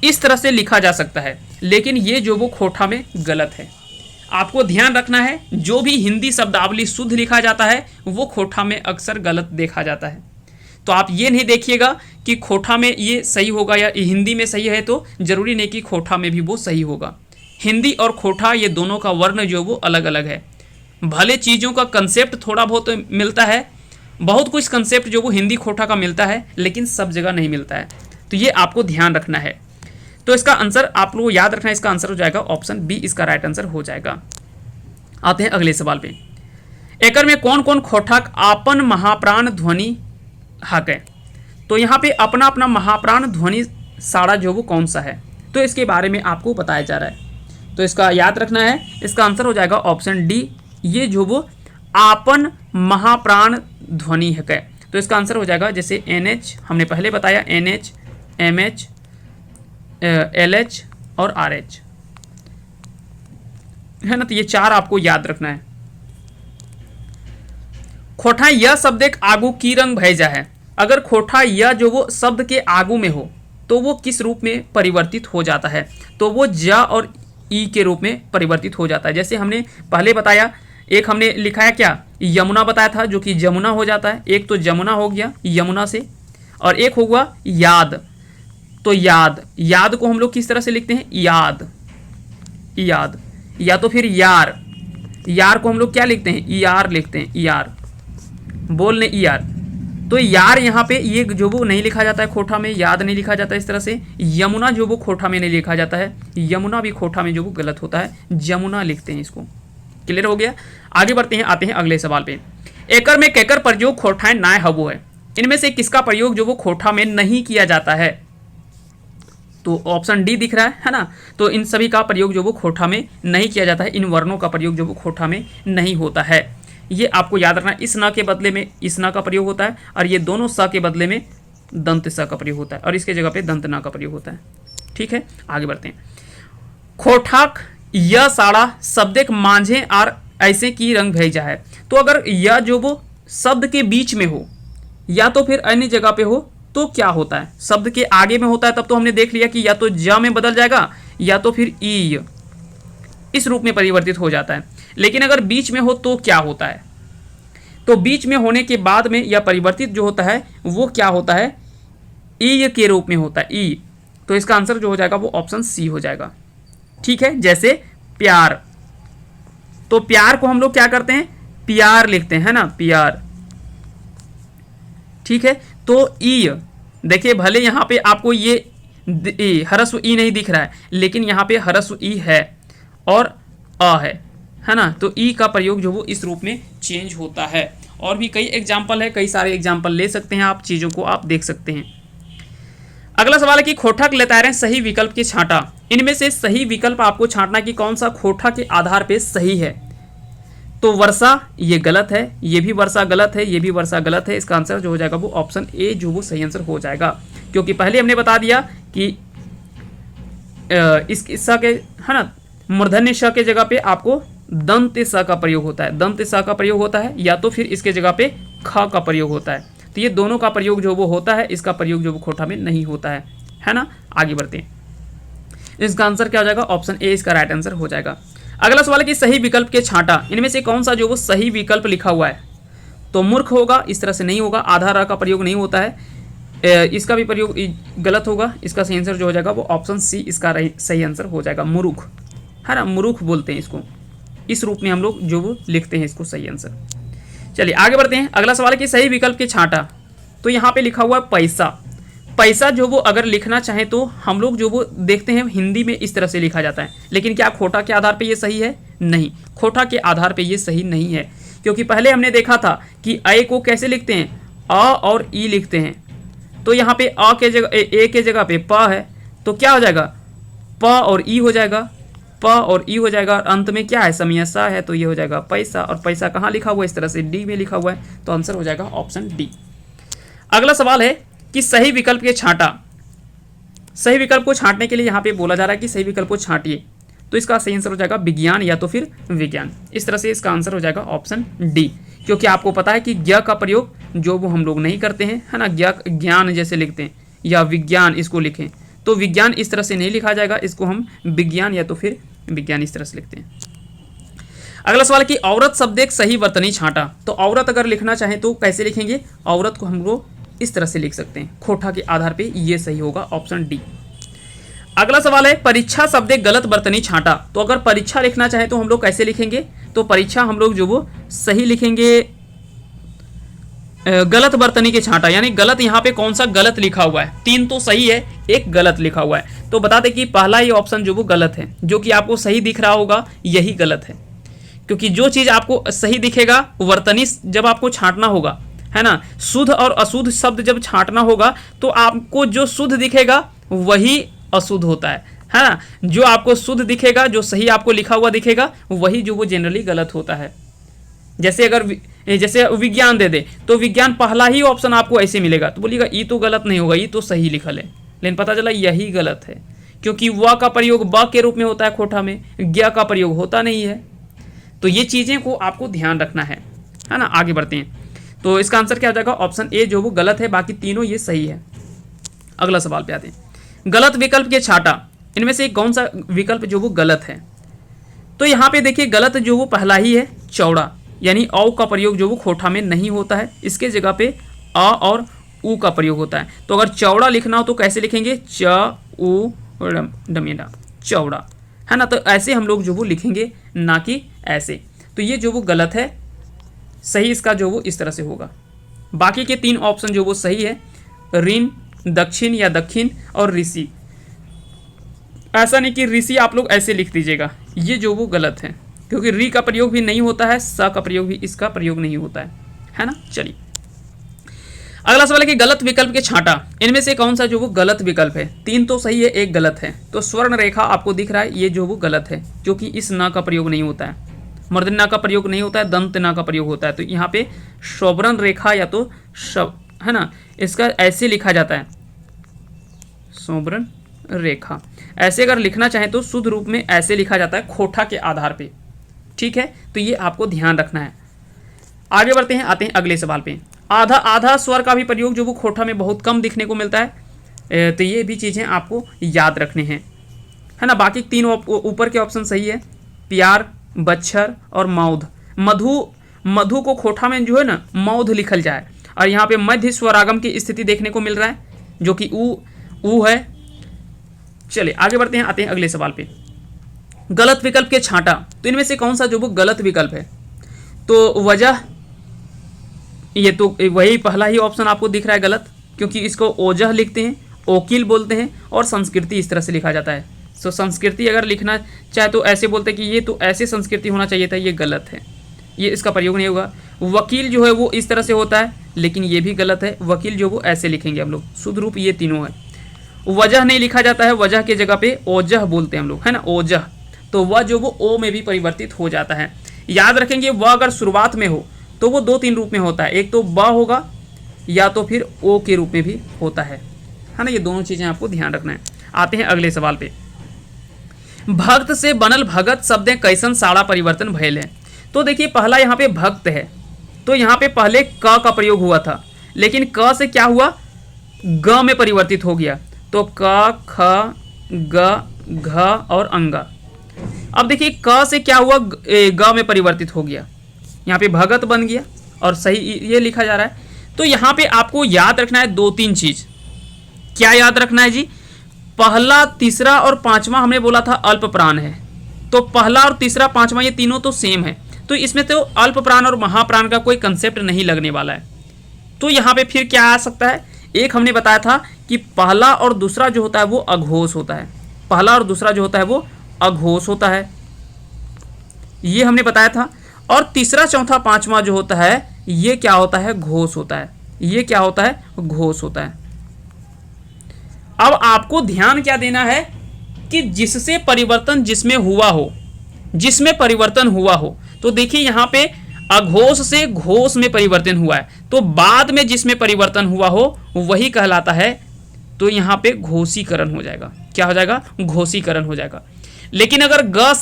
इस तरह से लिखा जा सकता है, लेकिन ये जो वो खोठा में गलत है। आपको ध्यान रखना है, जो भी हिंदी शब्दावली शुद्ध लिखा जाता है वो खोठा में अक्सर गलत देखा जाता है। तो आप ये नहीं देखिएगा कि खोठा में ये सही होगा या हिंदी में सही है, तो जरूरी नहीं कि खोठा में भी वो सही होगा। हिंदी और खोठा ये दोनों का वर्ण जो वो अलग अलग है। भले चीज़ों का कंसेप्ट थोड़ा बहुत मिलता है, बहुत कुछ कंसेप्ट जो वो हिंदी खोठा का मिलता है, लेकिन सब जगह नहीं मिलता है। तो ये आपको ध्यान रखना है। तो इसका आंसर आप लोगों को याद रखना है, इसका आंसर हो जाएगा ऑप्शन बी, इसका राइट आंसर हो जाएगा। आते हैं अगले सवाल पे। एकर में कौन कौन खोठाक आपन महाप्राण ध्वनि हकै। तो यहाँ पे अपना अपना महाप्राण ध्वनि साड़ा जो वो कौन सा है, तो इसके बारे में आपको बताया जा रहा है। तो इसका याद रखना है, इसका आंसर हो जाएगा ऑप्शन डी, ये जो वो आपन महाप्राण ध्वनि हकै। तो इसका आंसर हो जाएगा, जैसे NH हमने पहले बताया, NH, MH, LH और RH, है ना। तो ये चार आपको याद रखना है। खोठा यह शब्द एक आगू की रंग भेजा है। अगर खोठा यह जो वो शब्द के आगू में हो तो वो किस रूप में परिवर्तित हो जाता है, तो वो ज और ई के रूप में परिवर्तित हो जाता है। जैसे हमने पहले बताया, एक हमने लिखा है क्या, यमुना बताया था, जो कि जमुना हो जाता है। एक तो जमुना हो गया यमुना से, और एक होगा याद। तो याद, याद को हम लोग किस तरह से लिखते हैं, याद, याद, या तो फिर यार, यार को हम लोग क्या लिखते हैं, यार लिखते हैं, यार, बोलने यार। तो यार यहाँ पे ये जो वो नहीं लिखा जाता है खोठा में, याद नहीं लिखा जाता है इस तरह से। यमुना जो वो खोठा में नहीं लिखा जाता है, यमुना भी खोठा में जो वो गलत होता है, जमुना लिखते हैं इसको। क्लियर हो गया। आगे बढ़ते हैं, आते हैं अगले सवाल पे। एकर में केकर प्रयोग खोठाएं नाय हबो है। इनमें से किसका प्रयोग जो वो खोठा में नहीं किया जाता है, तो ऑप्शन डी दिख रहा है ना। तो इन सभी का प्रयोग जो वो खोठा में नहीं किया जाता है, इन वर्णों का प्रयोग जो वो खोठा में नहीं होता है। ये आपको याद रखना है। इस न के बदले में इस न का प्रयोग होता है, और ये दोनों स के बदले में दंत स का प्रयोग होता है, और इसके जगह पे दंत न का प्रयोग होता है। ठीक है, आगे बढ़ते हैं। खोठाक यह साड़ा शब्द एक मांझे और ऐसे की रंग भेजा है। तो अगर यह जो वो शब्द के बीच में हो या तो फिर अन्य जगह पे हो तो क्या होता है, शब्द के आगे में होता है तब तो हमने देख लिया कि या तो ज में बदल जाएगा या तो फिर ई, इस रूप में परिवर्तित हो जाता है। लेकिन अगर बीच में हो तो क्या होता है, तो बीच में होने के बाद में यह परिवर्तित जो होता है वो क्या होता है, ई के रूप में होता है, ई। तो इसका आंसर जो हो जाएगा वो ऑप्शन सी हो जाएगा। ठीक है, जैसे प्यार, तो प्यार को हम लोग क्या करते हैं, प्यार लिखते हैं ना, प्यार। ठीक है, तो ई देखिए, भले यहाँ पे आपको ये ह्रस्व ई नहीं दिख रहा है, लेकिन यहाँ पे ह्रस्व ई है और अ है ना, तो ई का प्रयोग जो वो इस रूप में चेंज होता है। और भी कई एग्जाम्पल है, कई सारे एग्जाम्पल ले सकते हैं आप, चीज़ों को आप देख सकते हैं। अगला सवाल है कि खोठक लतारें सही विकल्प के छांटा। इनमें से सही विकल्प आपको छांटना कि कौन सा खोठा के आधार पे सही है। तो वर्षा ये गलत है, ये भी वर्षा गलत है, ये भी वर्षा गलत है। इसका आंसर जो हो जाएगा वो ऑप्शन ए जो वो सही आंसर हो जाएगा, क्योंकि पहले हमने बता दिया कि इस स के है ना, मूर्धन्य श के जगह पे आपको दंत स का प्रयोग होता है, दंत स का प्रयोग होता है, या तो फिर इसके जगह पे ख का प्रयोग होता है। तो ये दोनों का प्रयोग जो वो होता है, इसका प्रयोग जो वो खोठा में नहीं होता है ना। आगे बढ़ते हैं, इसका आंसर क्या हो जाएगा, ऑप्शन ए इसका राइट आंसर हो जाएगा। अगला सवाल है कि सही विकल्प के छांटा। इनमें से कौन सा जो वो सही विकल्प लिखा हुआ है। तो मूर्ख होगा, इस तरह से नहीं होगा, आधा र का प्रयोग नहीं होता है, इसका भी प्रयोग गलत होगा। इसका सही आंसर जो हो जाएगा वो ऑप्शन सी इसका सही आंसर हो जाएगा, मुरुख है ना, मुरुख बोलते हैं इसको, इस रूप में हम लोग जो वो लिखते हैं इसको सही आंसर। चलिए आगे बढ़ते हैं। अगला सवाल है कि सही विकल्प के छांटा। तो यहाँ पे लिखा हुआ है पैसा। पैसा जो वो अगर लिखना चाहें तो हम लोग जो वो देखते हैं हिंदी में इस तरह से लिखा जाता है, लेकिन क्या खोठा के आधार पे ये सही है? नहीं, खोठा के आधार पे ये सही नहीं है, क्योंकि पहले हमने देखा था कि अ को कैसे लिखते हैं, अ और ई लिखते हैं। तो यहाँ पे अ के जगह ए के जगह पे प है, तो क्या हो जाएगा, प और ई हो जाएगा, प और ई हो जाएगा, और अंत में क्या है, समयसा है, तो ये हो जाएगा पैसा। और पैसा कहाँ लिखा हुआ है, इस तरह से डी में लिखा हुआ है, तो आंसर हो जाएगा ऑप्शन डी। अगला सवाल है कि सही विकल्प के छांटा। सही विकल्प को छांटने के लिए यहाँ पे बोला जा रहा है कि सही विकल्प को छांटिए, तो इसका सही आंसर हो जाएगा विज्ञान या तो फिर विज्ञान। इस तरह से इसका आंसर हो जाएगा ऑप्शन डी, क्योंकि आपको पता है कि ज्ञ का प्रयोग जो वो हम लोग नहीं करते हैं, है ना, ज्ञान जैसे लिखते हैं, या विज्ञान इसको लिखें, तो विज्ञान इस तरह से नहीं लिखा जाएगा, इसको हम विज्ञान या तो फिर विज्ञान इस तरह से लिखते हैं। अगला सवाल कि औरत शब्द एक सही वर्तनी छांटा। तो औरत अगर लिखना चाहें तो कैसे लिखेंगे, औरत को हम लोग इस तरह से लिख सकते हैं, खोठा के आधार पे ये सही होगा, ऑप्शन डी। अगला सवाल है परीक्षा शब्द एक गलत वर्तनी छांटा। तो अगर परीक्षा लिखना चाहे तो हम लोग कैसे लिखेंगे, तो परीक्षा हम लोग जो वो सही लिखेंगे गलत वर्तनी के छांटा, यानी गलत यहाँ पे कौन सा गलत लिखा हुआ है, 3 तो सही है, 1 गलत लिखा हुआ है। तो बता दें कि पहला ही ऑप्शन जो वो गलत है, जो कि आपको सही दिख रहा होगा यही गलत है, क्योंकि जो चीज़ आपको सही दिखेगा वर्तनी जब आपको छांटना होगा, है ना, शुद्ध और अशुद्ध शब्द जब छांटना होगा तो आपको जो शुद्ध दिखेगा वही अशुद्ध होता है ना, जो आपको शुद्ध दिखेगा, जो सही आपको लिखा हुआ दिखेगा वही जो वो जनरली गलत होता है। जैसे विज्ञान दे दे तो विज्ञान पहला ही ऑप्शन आपको ऐसे मिलेगा, तो बोलिएगा ये तो गलत नहीं होगा, ये तो सही लिखल है, लेकिन पता चला यही गलत है, क्योंकि व का प्रयोग ब के रूप में होता है खोठा में, ज्ञ का प्रयोग होता नहीं है। तो ये चीज़ें को आपको ध्यान रखना है ना। आगे बढ़ते हैं, तो इसका आंसर क्या हो जाएगा, ऑप्शन ए जो वो गलत है, बाकी तीनों ये सही है। अगला सवाल पे आते हैं, गलत विकल्प के छांटा। इनमें से कौन सा विकल्प जो वो गलत है। तो यहाँ पे देखिए गलत जो वो पहला ही है, चौड़ा, यानी औ का प्रयोग जो वो खोठा में नहीं होता है, इसके जगह पे अ और उ का प्रयोग होता है। तो अगर चौड़ा लिखना हो तो कैसे लिखेंगे, च उ डमेडा, चौड़ा, है ना, तो ऐसे हम लोग जो वो लिखेंगे, ना कि ऐसे। तो ये जो वो गलत है, सही इसका जो वो इस तरह से होगा। बाकी के 3 ऑप्शन जो वो सही है, ऋण, दक्षिण या दक्षिण और ऋषि। ऐसा नहीं कि ऋषि आप लोग ऐसे लिख दीजिएगा, ये जो वो गलत है, क्योंकि री का प्रयोग भी नहीं होता है, स का प्रयोग भी इसका प्रयोग नहीं होता है ना। चलिए अगला सवाल है कि गलत विकल्प के छांटा। इनमें से कौन सा जो वो गलत विकल्प है, 3 तो सही है, 1 गलत है। तो स्वर्ण रेखा आपको दिख रहा है, ये जो वो गलत है, क्योंकि इस न का प्रयोग नहीं होता है, मूर्धन्य का प्रयोग नहीं होता है, दंत न का प्रयोग होता है। तो यहाँ पे शोभरन रेखा या तो है ना, इसका ऐसे लिखा जाता है, शोभरन रेखा। ऐसे अगर लिखना चाहे तो शुद्ध रूप में ऐसे लिखा जाता है खोठा के आधार पे, ठीक है, तो ये आपको ध्यान रखना है। आगे बढ़ते हैं, आते हैं अगले सवाल पे। आधा आधा स्वर का भी प्रयोग जो वो खोठा में बहुत कम दिखने को मिलता है, तो ये भी चीज़ें आपको याद रखने हैं, है ना। बाकी 3 ऊपर के ऑप्शन सही है, प्यार, बच्छर और मौध। मधु को खोठा में जो है ना मौध लिखल जाए, और यहाँ पे मध्य स्वरागम की स्थिति देखने को मिल रहा है, जो कि ऊ है। चलिए आगे बढ़ते हैं, आते हैं अगले सवाल पे। गलत विकल्प के छांटा। तो इनमें से कौन सा जो वो गलत विकल्प है, तो वजह, ये तो वही पहला ही ऑप्शन आपको दिख रहा है गलत, क्योंकि इसको ओजह लिखते हैं, ओकिल बोलते हैं, और संस्कृति इस तरह से लिखा जाता है। तो संस्कृति अगर लिखना चाहे तो ऐसे बोलते हैं कि ये तो ऐसे संस्कृति होना चाहिए था, ये गलत है, ये इसका प्रयोग नहीं होगा। वकील जो है वो इस तरह से होता है, लेकिन ये भी गलत है। वकील जो वो ऐसे लिखेंगे हम लोग, शुद्ध रूप ये तीनों है। वजह नहीं लिखा जाता है, वजह के जगह पे ओजह बोलते हैं हम लोग, है ना, ओजह। तो वह जो वो ओ में भी परिवर्तित हो जाता है। याद रखेंगे वह अगर शुरुआत में हो तो वो 2-3 रूप में होता है, एक तो ब होगा या तो फिर ओ के रूप में भी होता है ना। ये दोनों चीज़ें आपको ध्यान रखना है। आते हैं अगले सवाल पे। भक्त से बनल भगत शब्द कैसन साड़ा परिवर्तन भयल है। तो देखिए पहला यहाँ पे भक्त है, तो यहाँ पे पहले क का प्रयोग हुआ था, लेकिन क से क्या हुआ, ग में परिवर्तित हो गया। तो क, ख, ग, घ और अंगा। अब देखिए क से क्या हुआ, ग में परिवर्तित हो गया, यहाँ पे भगत बन गया और सही ये लिखा जा रहा है। तो यहाँ पे आपको याद रखना है 2-3 चीज। क्या याद रखना है जी, पहला, तीसरा और पांचवा हमने बोला था अल्प प्राण है, तो पहला और तीसरा पांचवा ये तीनों तो सेम है, तो इसमें तो अल्प प्राण और महाप्राण का कोई कंसेप्ट नहीं लगने वाला है। तो यहाँ पे फिर क्या आ सकता है, एक हमने बताया था कि पहला और दूसरा जो होता है वो अघोष होता है, पहला और दूसरा जो होता है वो अघोष होता है, ये हमने बताया था। और तीसरा, चौथा, पांचवा जो होता है ये क्या होता है, घोष होता है, ये क्या होता है, घोष होता है। अब आपको ध्यान क्या देना है कि जिससे परिवर्तन जिसमें हुआ हो, जिसमें परिवर्तन हुआ हो, तो देखिए यहाँ पे अघोष से घोष में परिवर्तन हुआ है, तो बाद में जिसमें परिवर्तन हुआ हो वही कहलाता है, तो यहाँ पे घोषीकरण हो जाएगा। क्या हो जाएगा, घोषीकरण हो जाएगा। लेकिन अगर ग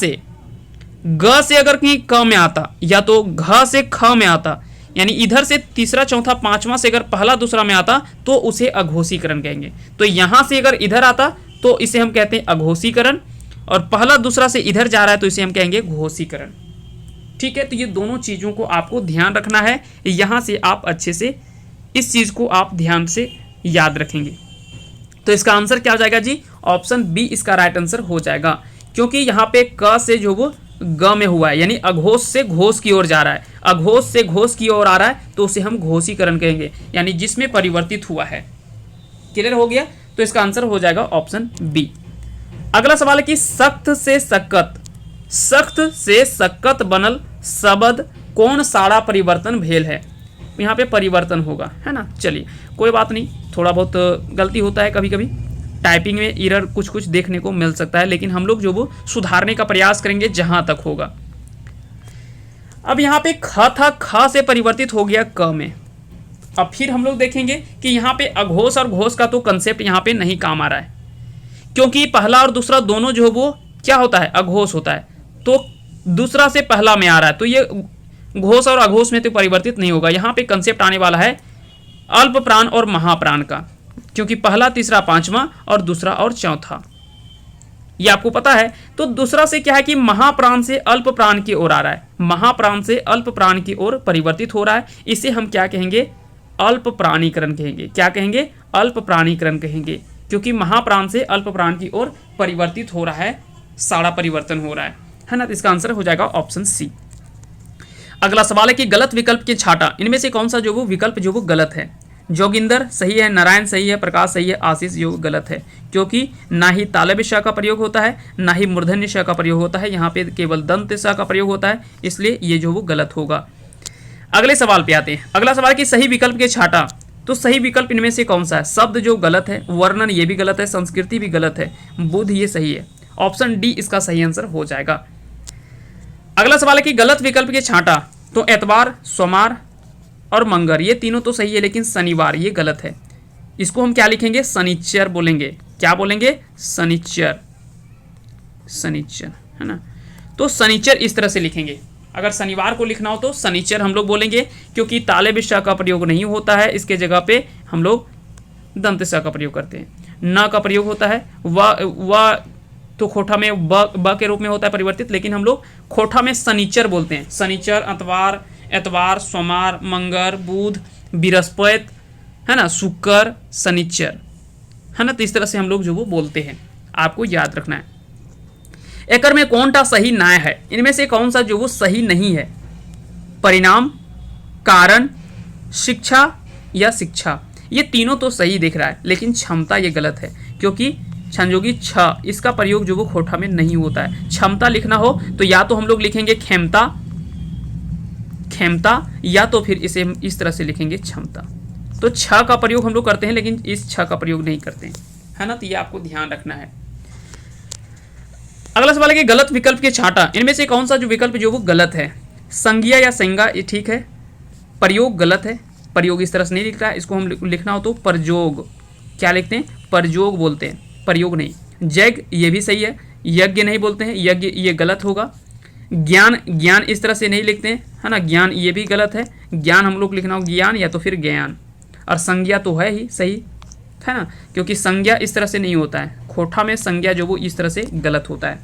से अगर कहीं क में आता या तो घ से ख में आता, यानी इधर से तीसरा, चौथा, पांचवा से अगर पहला दूसरा में आता तो उसे अघोषीकरण कहेंगे। तो यहां से अगर इधर आता तो इसे हम कहते हैं अघोषीकरण, और पहला दूसरा से इधर जा रहा है तो इसे हम कहेंगे घोषीकरण। ठीक है, तो ये दोनों चीजों को आपको ध्यान रखना है, यहां से आप अच्छे से इस चीज को आप ध्यान से याद रखेंगे। तो इसका आंसर क्या हो जाएगा जी, ऑप्शन बी इसका राइट आंसर हो जाएगा, क्योंकि यहाँ पे क से जो वो ग में हुआ है, यानी अघोष से घोष की ओर जा रहा है, अघोष से घोष की ओर आ रहा है, तो उसे हम घोषीकरण कहेंगे, यानी जिसमें परिवर्तित हुआ है। क्लियर हो गया, तो इसका आंसर हो जाएगा ऑप्शन बी। अगला सवाल है कि सख्त से सक्कत बनल शब्द कौन साड़ा परिवर्तन भेल है। यहाँ पे परिवर्तन होगा, है ना। चलिए कोई बात नहीं, थोड़ा बहुत गलती होता है, कभी कभी टाइपिंग में एरर कुछ देखने को मिल सकता है, लेकिन हम लोग जो वो सुधारने का प्रयास करेंगे जहां तक होगा। अब यहाँ पे ख था, ख से परिवर्तित हो गया क में। अब फिर हम लोग देखेंगे कि यहाँ पे अघोष और घोष का तो कंसेप्ट यहाँ पे नहीं काम आ रहा है, क्योंकि पहला और दूसरा दोनों जो वो क्या होता है, अघोष होता है, तो दूसरा से पहला में आ रहा है, तो ये घोष और अघोष में तो परिवर्तित नहीं होगा। यहाँ पे कंसेप्ट आने वाला है अल्प प्राण और महाप्राण का, क्योंकि पहला, तीसरा, पांचवा और दूसरा और चौथा ये आपको पता है। तो दूसरा से क्या है कि महाप्राण से अल्प प्राण की ओर आ रहा है, महाप्राण से अल्प प्राण की ओर परिवर्तित हो रहा है, इसे हम क्या कहेंगे, अल्प प्राणीकरण कहेंगे। क्या कहेंगे, अल्प प्राणीकरण कहेंगे, क्योंकि महाप्राण से अल्प प्राण की ओर परिवर्तित हो रहा है, साड़ा परिवर्तन हो रहा है ना। तो इसका आंसर हो जाएगा ऑप्शन सी। अगला सवाल है कि गलत विकल्प के छाटा, इनमें से कौन सा जो वो विकल्प जो वो गलत है। जोगिंदर सही है, नारायण सही है, प्रकाश सही है, आशीष जो गलत है, क्योंकि ना ही तालव्य श का प्रयोग होता है, ना ही मूर्धन्य श का प्रयोग होता है, यहाँ पे केवल दंत श का प्रयोग होता है, इसलिए ये जो वो गलत होगा। अगले सवाल पे आते हैं। अगला सवाल कि सही विकल्प के छाटा, तो सही विकल्प इनमें से कौन सा है। शब्द जो गलत है, वर्णन ये भी गलत है, संस्कृति भी गलत है, बुद्ध ये सही है, ऑप्शन डी इसका सही आंसर हो जाएगा। अगला सवाल है कि गलत विकल्प के छाटा, तो एतवार, सोमवार और मंगर ये तीनों तो सही है, लेकिन शनिवार ये गलत है, इसको हम क्या लिखेंगे, शनिचर बोलेंगे। क्या बोलेंगे, शनिचर, शनिचर, है ना। तो शनिचर इस तरह से लिखेंगे। अगर शनिवार को लिखना हो तो शनिचर हम लोग बोलेंगे, क्योंकि तालव्य श का प्रयोग नहीं होता है, इसके जगह पे हम लोग दंत श का प्रयोग करते हैं। न का प्रयोग होता है, व तो खोठा में ब के रूप में होता है परिवर्तित, लेकिन हम लोग खोठा में शनिचर बोलते हैं। शनिचर, एतवार, सोमवार, मंगर, बुध, बृहस्पति, है ना, शुक्र, शनिचर, है ना। तो इस तरह से हम लोग जो वो बोलते हैं, आपको याद रखना है। एकर में कौन सा सही नाय है, इनमें से कौन सा जो वो सही नहीं है। परिणाम, कारण, शिक्षा या शिक्षा। ये तीनों तो सही दिख रहा है, लेकिन क्षमता ये गलत है, क्योंकि संयोगी छ इसका प्रयोग जो वो खोटा में नहीं होता है। क्षमता लिखना हो तो या तो हम लोग लिखेंगे खेमता, खेमता, या तो फिर इसे हम इस तरह से लिखेंगे क्षमता। तो छ का प्रयोग हम लोग करते हैं, लेकिन इस छ का प्रयोग नहीं करते हैं, है ना। तो ये आपको ध्यान रखना है। अगला सवाल है कि गलत विकल्प के छांटा, इनमें से कौन सा जो विकल्प जो वो गलत है। संज्ञा या संज्ञा, ये ठीक है। प्रयोग गलत है, प्रयोग इस तरह से नहीं लिख रहा है, इसको हम लिखना हो तो परजोग। क्या लिखते हैं? परजोग बोलते हैं, प्रयोग नहीं। जग, ये भी सही है। यज्ञ नहीं बोलते हैं, यज्ञ ये गलत होगा। ज्ञान, ज्ञान इस तरह से नहीं लिखते हैं, है ना। ज्ञान ये भी गलत है। ज्ञान हम लोग लिखना हो ज्ञान या तो फिर ज्ञान। और संज्ञा तो है ही सही, है ना, क्योंकि संज्ञा इस तरह से नहीं होता है। खोटा में संज्ञा जो वो इस तरह से गलत होता है।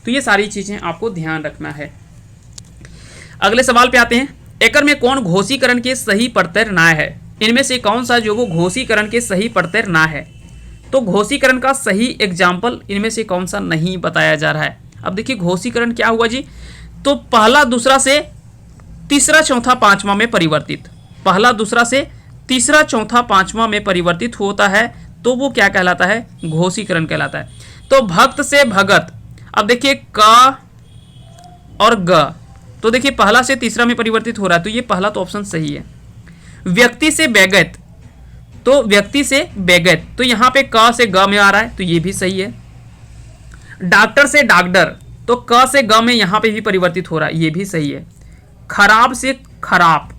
तो ये सारी चीज़ें आपको ध्यान रखना है। अगले सवाल पे आते हैं। एकर में कौन घोषीकरण के सही प्रत्यय ना है? इनमें से कौन सा जो वो घोषीकरण के सही प्रत्यय ना है? तो घोषीकरण का सही एग्जाम्पल इनमें से कौन सा नहीं बताया जा रहा है। अब देखिए घोषीकरण क्या हुआ जी, तो पहला दूसरा से तीसरा चौथा पांचवा में परिवर्तित, पहला दूसरा से तीसरा चौथा पांचवा में परिवर्तित होता है, तो वो क्या कहलाता है? घोषीकरण कहलाता है। तो भक्त से भगत, अब देखिए क और ग, तो देखिए पहला से तीसरा में परिवर्तित हो रहा है, तो ये पहला तो ऑप्शन सही है। व्यक्ति से बैगत, तो व्यक्ति से बैगत, तो यहाँ पे क से ग में आ रहा है, तो ये भी सही है। डॉक्टर से डॉक्टर, तो क से ग में यहाँ पे भी परिवर्तित हो रहा है, ये भी सही है। खराब से खराब,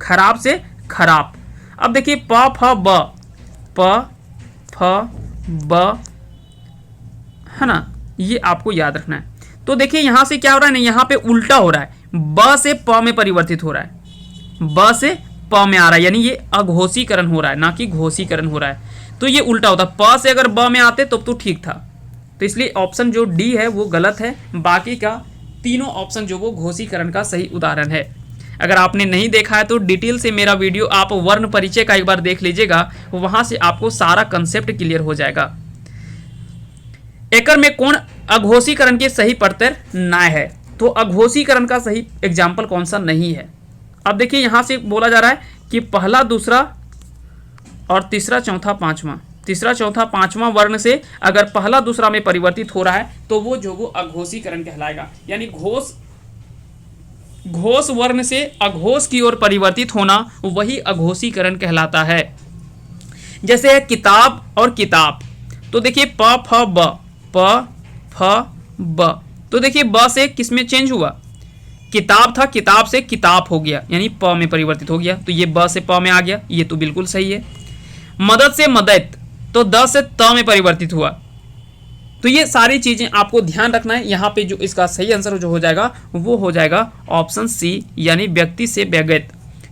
खराब से खराब। अब देखिए प फ ब, प फ ब, है ना, ये आपको याद रखना है। तो देखिए यहाँ से क्या हो रहा है ना, यहाँ पे उल्टा हो रहा है, ब से प में परिवर्तित हो रहा है, ब से प में आ रहा है, यानी ये अघोषीकरण हो रहा है, ना कि घोषीकरण हो रहा है। तो ये उल्टा होता, प से अगर ब में आते तो ठीक था। तो इसलिए ऑप्शन जो डी है वो गलत है। बाकी का तीनों ऑप्शन जो वो घोषीकरण का सही उदाहरण है। अगर आपने नहीं देखा है तो डिटेल से मेरा वीडियो आप वर्ण परिचय का एक बार देख लीजिएगा, वहां से आपको सारा कंसेप्ट क्लियर हो जाएगा। एकर में कौन अघोषीकरण के सही प्रत्यय ना है? तो अघोषीकरण का सही एग्जाम्पल कौन सा नहीं है? अब देखिए यहां से बोला जा रहा है कि पहला दूसरा और तीसरा चौथा पांचवा, तीसरा चौथा पांचवा वर्ण से अगर पहला दूसरा में परिवर्तित हो रहा है तो वो जो वो अघोषीकरण कहलाएगा। यानी घोष वर्ण से अघोष की ओर परिवर्तित होना वही अघोषीकरण कहलाता है। जैसे है किताब और किताब, तो देखिए प फ ब, प फ ब, तो देखिए ब से किस में चेंज हुआ? किताब था, किताब से किताब हो गया, यानी प में परिवर्तित हो गया, तो ये ब से प में आ गया, ये तो बिल्कुल सही है। मदद से मदद, तो द से त में परिवर्तित हुआ। तो ये सारी चीजें आपको ध्यान रखना है। यहाँ पे जो इसका सही आंसर जो हो जाएगा वो हो जाएगा ऑप्शन सी, यानी व्यक्ति से व्यगत,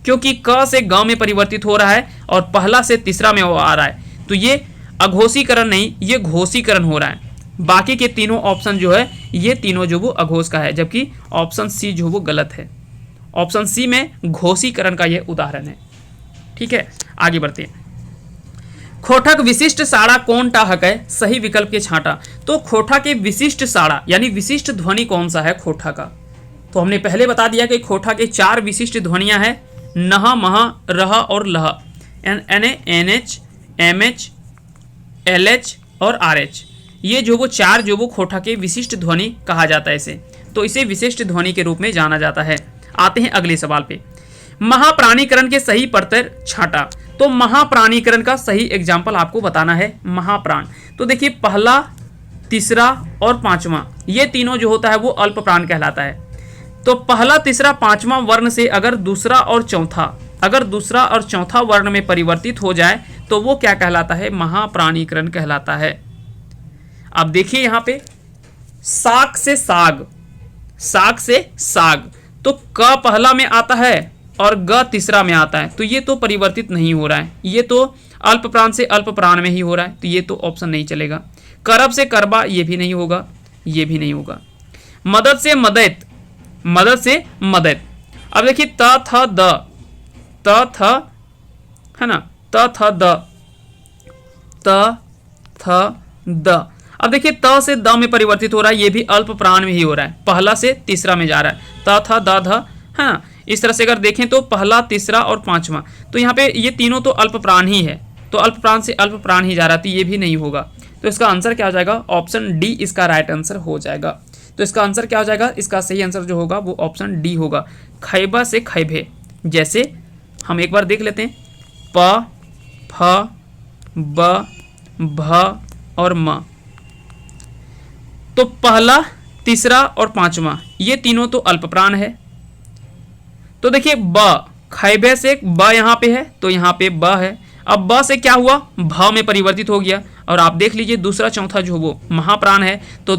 क्योंकि क से ग में परिवर्तित हो रहा है और पहला से तीसरा में वो आ रहा है, तो ये अघोषीकरण नहीं, ये घोषीकरण हो रहा है। बाकी के तीनों ऑप्शन जो है ये तीनों जो वो अघोष का है, जबकि ऑप्शन सी जो वो गलत है। ऑप्शन सी में घोषीकरण का ये उदाहरण है। ठीक है, आगे बढ़ते हैं। खोटक विशिष्ट साड़ा कौन टा हक है? सही विकल्प के छांटा। तो खोटा के विशिष्ट साड़ा यानी विशिष्ट ध्वनि कौन सा है खोटा का? तो हमने पहले बता दिया कि खोटा के 4 विशिष्ट ध्वनियां हैं, नह, मह, रह और लह। N H, M H, L H और आर एच, ये जो वो 4 जो वो खोटा के विशिष्ट ध्वनि कहा जाता है इसे, तो इसे विशिष्ट ध्वनि के रूप में जाना जाता है। आते हैं अगले सवाल पे। महाप्राणीकरण के सही प्रत्यय छांटा। तो महाप्राणीकरण का सही एग्जाम्पल आपको बताना है। महाप्राण, तो देखिए पहला, तीसरा और पांचवा, ये तीनों जो होता है वो अल्प प्राण कहलाता है। तो पहला, तीसरा, पांचवा वर्ण से अगर दूसरा और चौथा वर्ण में परिवर्तित हो जाए तो वो क्या कहलाता है? महाप्राणीकरण कहलाता है। अब देखिए यहाँ पे साग से साग, साग से साग, तो क पहला में आता है और ग तीसरा में आता है, तो ये तो परिवर्तित नहीं हो रहा है, ये तो अल्प प्राण से अल्प प्राण में ही हो रहा है, तो ये तो ऑप्शन नहीं चलेगा। करब से करबा, ये भी नहीं होगा, ये भी नहीं होगा। मदद से मदद, मदद से मदद, अब देखिए त थ द, त थ, है ना, त थ द, त थ द, अब देखिए त से द में परिवर्तित हो रहा है, ये भी अल्प प्राण में ही हो रहा है, पहला से तीसरा में जा रहा है, त थ द ध, है ना, इस तरह से अगर देखें तो पहला, तीसरा और पांचवा, तो यहाँ पे ये तीनों तो अल्प प्राण ही है, तो अल्प प्राण से अल्प प्राण ही जा रहा, तो ये भी नहीं होगा। तो इसका आंसर क्या हो जाएगा? ऑप्शन डी इसका राइट आंसर हो जाएगा। तो इसका आंसर क्या हो जाएगा? इसका सही आंसर जो होगा वो ऑप्शन डी होगा, खैबा से खैबे। जैसे हम एक बार देख लेते हैं, प, फ, ब, भ और म। तो पहला, तीसरा और पांचवा ये तीनों तो अल्प प्राण है। तो देखिए ब, खैबे से ब यहाँ पे है, तो यहाँ पे ब है। अब ब से क्या हुआ? भ में परिवर्तित हो गया। और आप देख लीजिए दूसरा, चौथा जो वो महाप्राण है, तो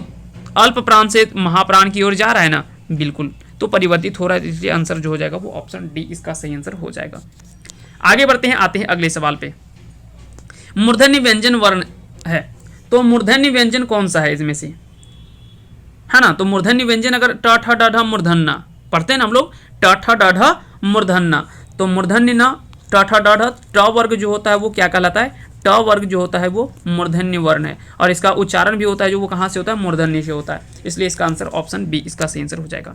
अल्प प्राण से महाप्राण की ओर जा रहा है ना, बिल्कुल, तो परिवर्तित हो रहा है, इसलिए आंसर जो हो जाएगा वो ऑप्शन डी इसका सही आंसर हो जाएगा। आगे बढ़ते हैं, आते हैं अगले सवाल पे। मूर्धन्य व्यंजन वर्ण है, तो मूर्धन्य व्यंजन कौन सा है इसमें से, है ना? तो मूर्धन्य व्यंजन अगर ट ठ ड ढ मूर्धन्य पढ़ते हैं ना हम लोग, ट ठ ड ढ मूर्धन्य, तो मूर्धन्य न ट ठ ड ढ, ट वर्ग जो होता है वो क्या कहलाता है? ट वर्ग जो होता है वो मूर्धन्य वर्ण है, और इसका उच्चारण भी होता है जो वो कहाँ से होता है? मूर्धन्य से होता है, इसलिए इसका आंसर ऑप्शन बी इसका सही आंसर हो जाएगा।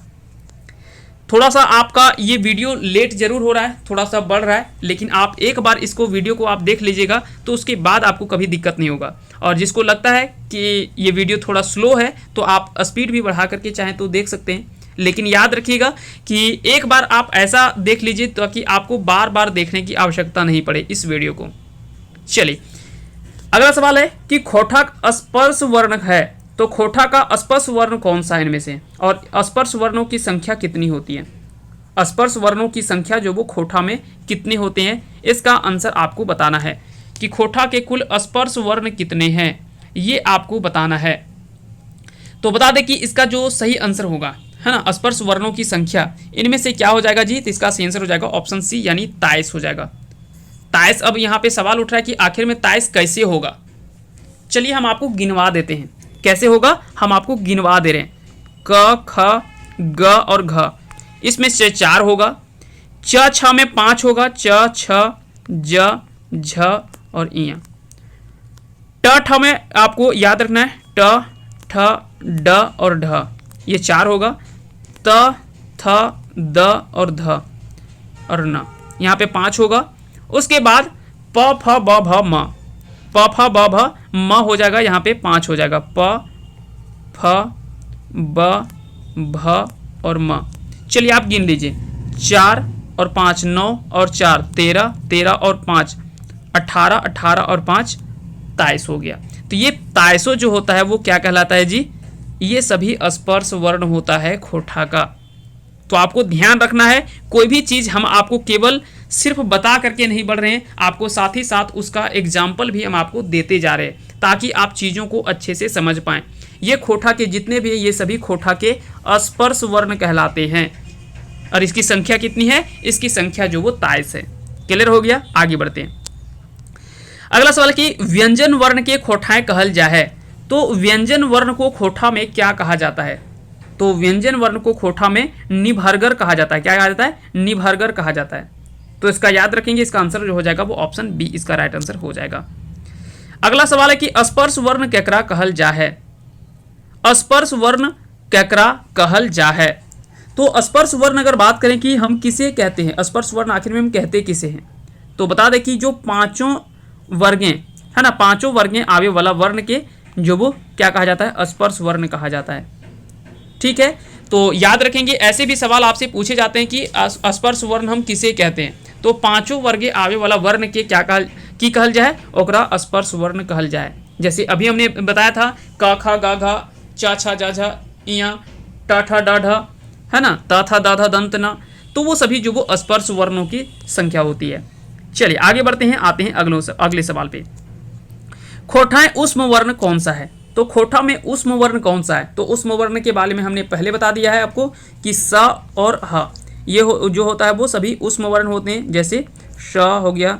थोड़ा सा आपका ये वीडियो लेट जरूर हो रहा है, थोड़ा सा बढ़ रहा है, लेकिन आप एक बार इसको वीडियो को आप देख लीजिएगा तो उसके बाद आपको कभी दिक्कत नहीं होगा। और जिसको लगता है कि ये वीडियो थोड़ा स्लो है तो आप स्पीड भी बढ़ा करके चाहें तो देख सकते हैं, लेकिन याद रखिएगा कि एक बार आप ऐसा देख लीजिए ताकि आपको बार बार देखने की आवश्यकता नहीं पड़े इस वीडियो को। चलिए अगला सवाल है कि खोठा स्पर्श वर्ण है, तो खोठा का स्पर्श वर्ण कौन सा है इनमें से, और स्पर्श वर्णों की संख्या कितनी होती है? स्पर्श वर्णों की संख्या जो वो खोठा में कितने होते हैं, इसका आंसर आपको बताना है कि खोठा के कुल स्पर्श वर्ण कितने हैं, ये आपको बताना है। तो बता दें कि इसका जो सही आंसर होगा, है ना, स्पर्श वर्णों की संख्या, इनमें से क्या हो जाएगा जी? तो इसका सही आंसर हो जाएगा ऑप्शन सी, यानी 23 हो जाएगा। 23। अब यहाँ पे सवाल उठ रहा है कि आखिर में 23 कैसे होगा? चलिए हम आपको गिनवा देते हैं कैसे होगा, हम आपको गिनवा दे रहे हैं। क, ख, ग और घ, इसमें से 4 होगा। च, छ में 5 होगा, च, छ, ज, झ और इया। ट, ठ में आपको याद रखना है, ट, ठ, ड और ढ, ये 4 होगा। त, थ, द और ध और न, यहाँ पे 5 होगा। उसके बाद प, फ, ब, भ, म, प, फ, ब, भ, म हो जाएगा, यहाँ पे 5 हो जाएगा। प, फ, ब, भ और म। चलिए आप गिन लीजिए, 4 और 5 9 और 4 13, 13 और 5 18, 18 और 5 23 हो गया। तो ये 23 जो होता है वो क्या कहलाता है जी? ये सभी स्पर्श वर्ण होता है खोठा का। तो आपको ध्यान रखना है, कोई भी चीज़ हम आपको केवल सिर्फ बता करके नहीं बढ़ रहे हैं, आपको साथ ही साथ उसका एग्जाम्पल भी हम आपको देते जा रहे हैं ताकि आप चीज़ों को अच्छे से समझ पाएँ। ये खोठा के जितने भी, ये सभी खोठा के स्पर्श वर्ण कहलाते हैं। और इसकी संख्या कितनी है? इसकी संख्या जो वो 23 है। क्लियर हो गया? आगे बढ़ते हैं। अगला सवाल कि व्यंजन वर्ण के खोठाएं कहल जा है, तो व्यंजन वर्ण को खोठा में क्या कहा जाता है? तो व्यंजन वर्ण को खोठा में निभरगर कहा जाता है। क्या कहा जाता है? निभरगर कहा जाता है। तो इसका याद रखेंगे, इसका आंसर जो हो जाएगा वो ऑप्शन बी इसका राइट आंसर हो जाएगा। अगला सवाल है कि स्पर्श वर्ण केकरा कहल जा है। स्पर्श वर्ण केकरा कहल जा है, तो स्पर्श वर्ण अगर बात करें कि हम किसे कहते हैं, स्पर्श वर्ण आखिर में हम कहते किसे हैं, तो बता दें कि जो पांचों वर्गें, है ना, पांचों वर्गें आवे वाला वर्ण के जो वो क्या कहा जाता है? स्पर्श वर्ण कहा जाता है। ठीक है, तो याद रखेंगे, ऐसे भी सवाल आपसे पूछे जाते हैं कि स्पर्श वर्ण हम किसे कहते हैं, तो पांचों वर्गे आवे वाला वर्ण के क्या कहल जाए? ओकरा स्पर्श वर्ण कहल जाए। जैसे अभी हमने बताया था, क, ख, ग, घ, च, छ, ज, झ, इया, ट, ठ, ड, ढ, है ना, त, थ, द, ध, दंत, न, तो वो सभी जो वो स्पर्श वर्णों की संख्या होती है। चलिए आगे बढ़ते हैं, आते हैं अगले सवाल पे। खोठाएं उष्म वर्ण कौन सा है? तो खोठा में उष्म वर्ण कौन सा है? तो उष्म वर्ण के बारे में हमने पहले बता दिया है आपको कि स और ह, ये जो होता है वो सभी उष्म वर्ण होते हैं। जैसे श हो गया,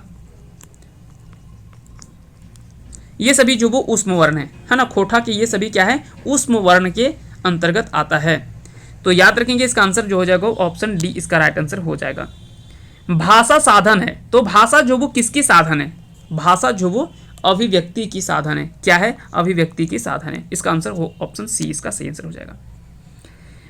ये सभी जो वो उष्म वर्ण है ना, खोठा के ये सभी क्या है? उष्म वर्ण के अंतर्गत आता है। तो याद रखेंगे, इसका आंसर जो हो जाएगा ऑप्शन डी इसका राइट आंसर हो जाएगा। भाषा साधन है, तो भाषा जो वो किसकी साधन है? भाषा जो वो अभिव्यक्ति की साधन है। क्या है? अभिव्यक्ति की साधन है। इसका आंसर हो ऑप्शन सी इसका सही आंसर हो जाएगा।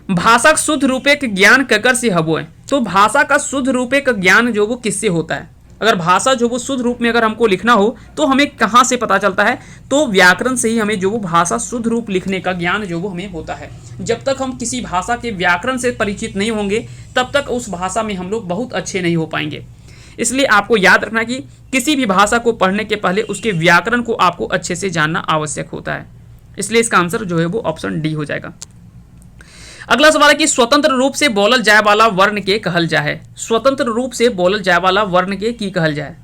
भाषा शुद्ध रूपे के ज्ञान ककर से हबो है, तो भाषा का शुद्ध रूप का ज्ञान जो वो किससे होता है? अगर भाषा जो वो शुद्ध रूप में अगर हमको लिखना हो तो हमें कहाँ से पता चलता है? तो व्याकरण से ही हमें जो वो भाषा शुद्ध रूप लिखने का ज्ञान जो वो हमें होता है। जब तक हम किसी भाषा के व्याकरण से परिचित नहीं होंगे तब तक उस भाषा में हम लोग बहुत अच्छे नहीं हो पाएंगे। इसलिए आपको याद रखना कि किसी भी भाषा को पढ़ने के पहले उसके व्याकरण को आपको अच्छे से जानना आवश्यक होता है। इसलिए इसका आंसर जो है वो ऑप्शन डी हो जाएगा। अगला सवाल है कि स्वतंत्र रूप से बोलल जाए वाला वर्ण के कहल जाए। स्वतंत्र रूप से बोलल जाए वाला वर्ण के की कहल जाए।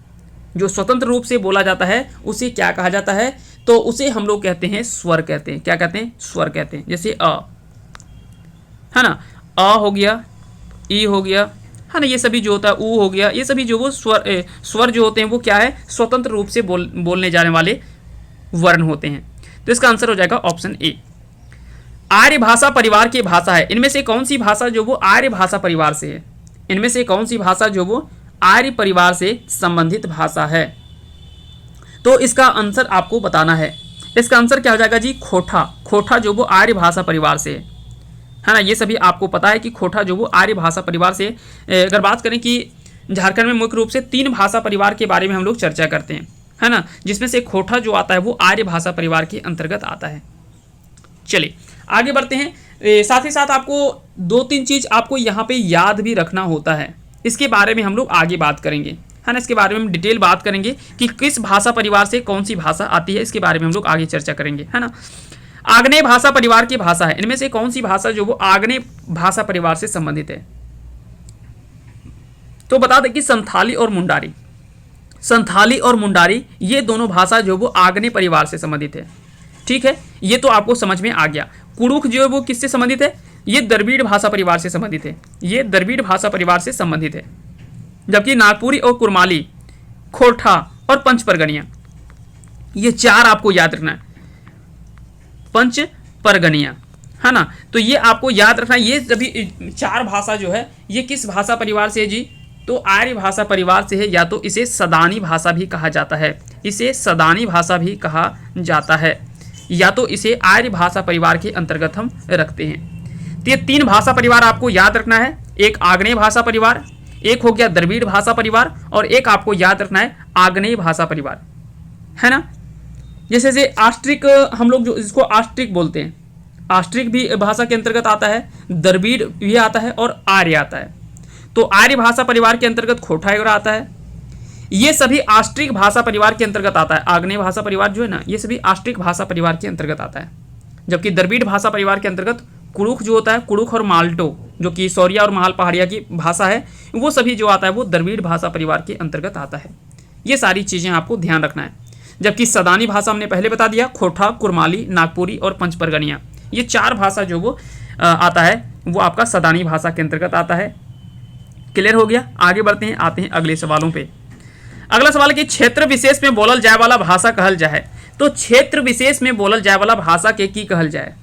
जो स्वतंत्र रूप से बोला जाता है उसे क्या कहा जाता है? तो उसे हम लोग कहते हैं स्वर कहते हैं। क्या कहते हैं? स्वर कहते हैं। जैसे अ, है ना, अ हो गया, ई हो गया, है ना, ये सभी जो होता है, ऊ हो गया, ये सभी जो वो स्वर जो होते हैं वो क्या है? स्वतंत्र रूप से बोलने जाने वाले वर्ण होते हैं। तो इसका आंसर हो जाएगा ऑप्शन ए। आर्य भाषा परिवार की भाषा है। इनमें से कौन सी भाषा जो वो आर्य भाषा परिवार से है? इनमें से कौन सी भाषा जो वो आर्य परिवार से संबंधित भाषा है? तो इसका आंसर आपको बताना है। इसका आंसर क्या हो जाएगा जी? खोटा। खोटा जो वो आर्य भाषा परिवार से है ना। ये सभी आपको पता है कि खोटा जो वो आर्य भाषा परिवार से। अगर बात करें कि झारखंड में मुख्य रूप से 3 भाषा परिवार के बारे में हम लोग चर्चा करते हैं, है ना, जिसमें से खोटा जो आता है वो आर्य भाषा परिवार के अंतर्गत आता है। चलिए आगे बढ़ते हैं। साथ ही साथ आपको 2-3 चीज़ आपको यहाँ पे याद भी रखना होता है। इसके बारे में हम लोग आगे बात करेंगे, है ना। इसके बारे में हम डिटेल बात करेंगे कि किस भाषा परिवार से कौन सी भाषा आती है। इसके बारे में हम लोग आगे चर्चा करेंगे, है ना। आग्नेय भाषा परिवार की भाषा है। इनमें से कौन सी भाषा जो वो आग्नेय भाषा परिवार से संबंधित है? तो बता दें कि संथाली और मुंडारी। संथाली और मुंडारी ये दोनों भाषा जो वो आग्नेय परिवार से संबंधित है। ठीक है, ये तो आपको समझ में आ गया। कुड़ुख जो है वो किससे संबंधित है? ये द्रविड़ भाषा परिवार से संबंधित है। ये द्रविड़ भाषा परिवार से संबंधित है। जबकि नागपुरी और कुरमाली, खोरठा और पंच परगनिया, ये 4 आपको याद रखना है। पंच परगनिया, है ना। तो ये आपको याद रखना है। ये सभी 4 भाषा जो है ये किस भाषा परिवार से है जी? तो आर्य भाषा परिवार से है, या तो इसे सदानी भाषा भी कहा जाता है। इसे सदानी भाषा भी कहा जाता है, या तो इसे आर्य भाषा परिवार के अंतर्गत हम रखते हैं। तो ये 3 भाषा परिवार आपको याद रखना है। एक आग्नेय भाषा परिवार, एक हो गया द्रविड़ भाषा परिवार, और एक आपको याद रखना है आग्नेय भाषा परिवार, है ना। जैसे आस्ट्रिक, हम लोग जो इसको आस्ट्रिक बोलते हैं, आस्ट्रिक भी भाषा के अंतर्गत आता है, द्रविड़ भी आता है और आर्य आता है। तो आर्य भाषा परिवार के अंतर्गत खोटा आता है। ये सभी आस्ट्रिक भाषा परिवार के अंतर्गत आता है। आग्नेय भाषा परिवार जो है ना, ये सभी आस्ट्रिक भाषा परिवार के अंतर्गत आता है। जबकि द्रविड़ भाषा परिवार के अंतर्गत कुड़ुख जो होता है, कुड़ुख और माल्टो जो कि सौरिया और महाल पहाड़िया की भाषा है, वो सभी जो आता है वो द्रविड़ भाषा परिवार के अंतर्गत आता है। ये सारी चीज़ें आपको ध्यान रखना है। जबकि सदानी भाषा हमने पहले बता दिया, खोटा, कुरमाली, नागपुरी और पंच परगनिया, ये 4 भाषा जो वो आता है वो आपका सदानी भाषा के अंतर्गत आता है। क्लियर हो गया। आगे बढ़ते हैं, आते हैं अगले सवालों पे। अगला सवाल है कि क्षेत्र विशेष में बोलल जाए वाला भाषा कहल जाए। तो क्षेत्र विशेष में बोलल जाए वाला भाषा के की कहल जाए?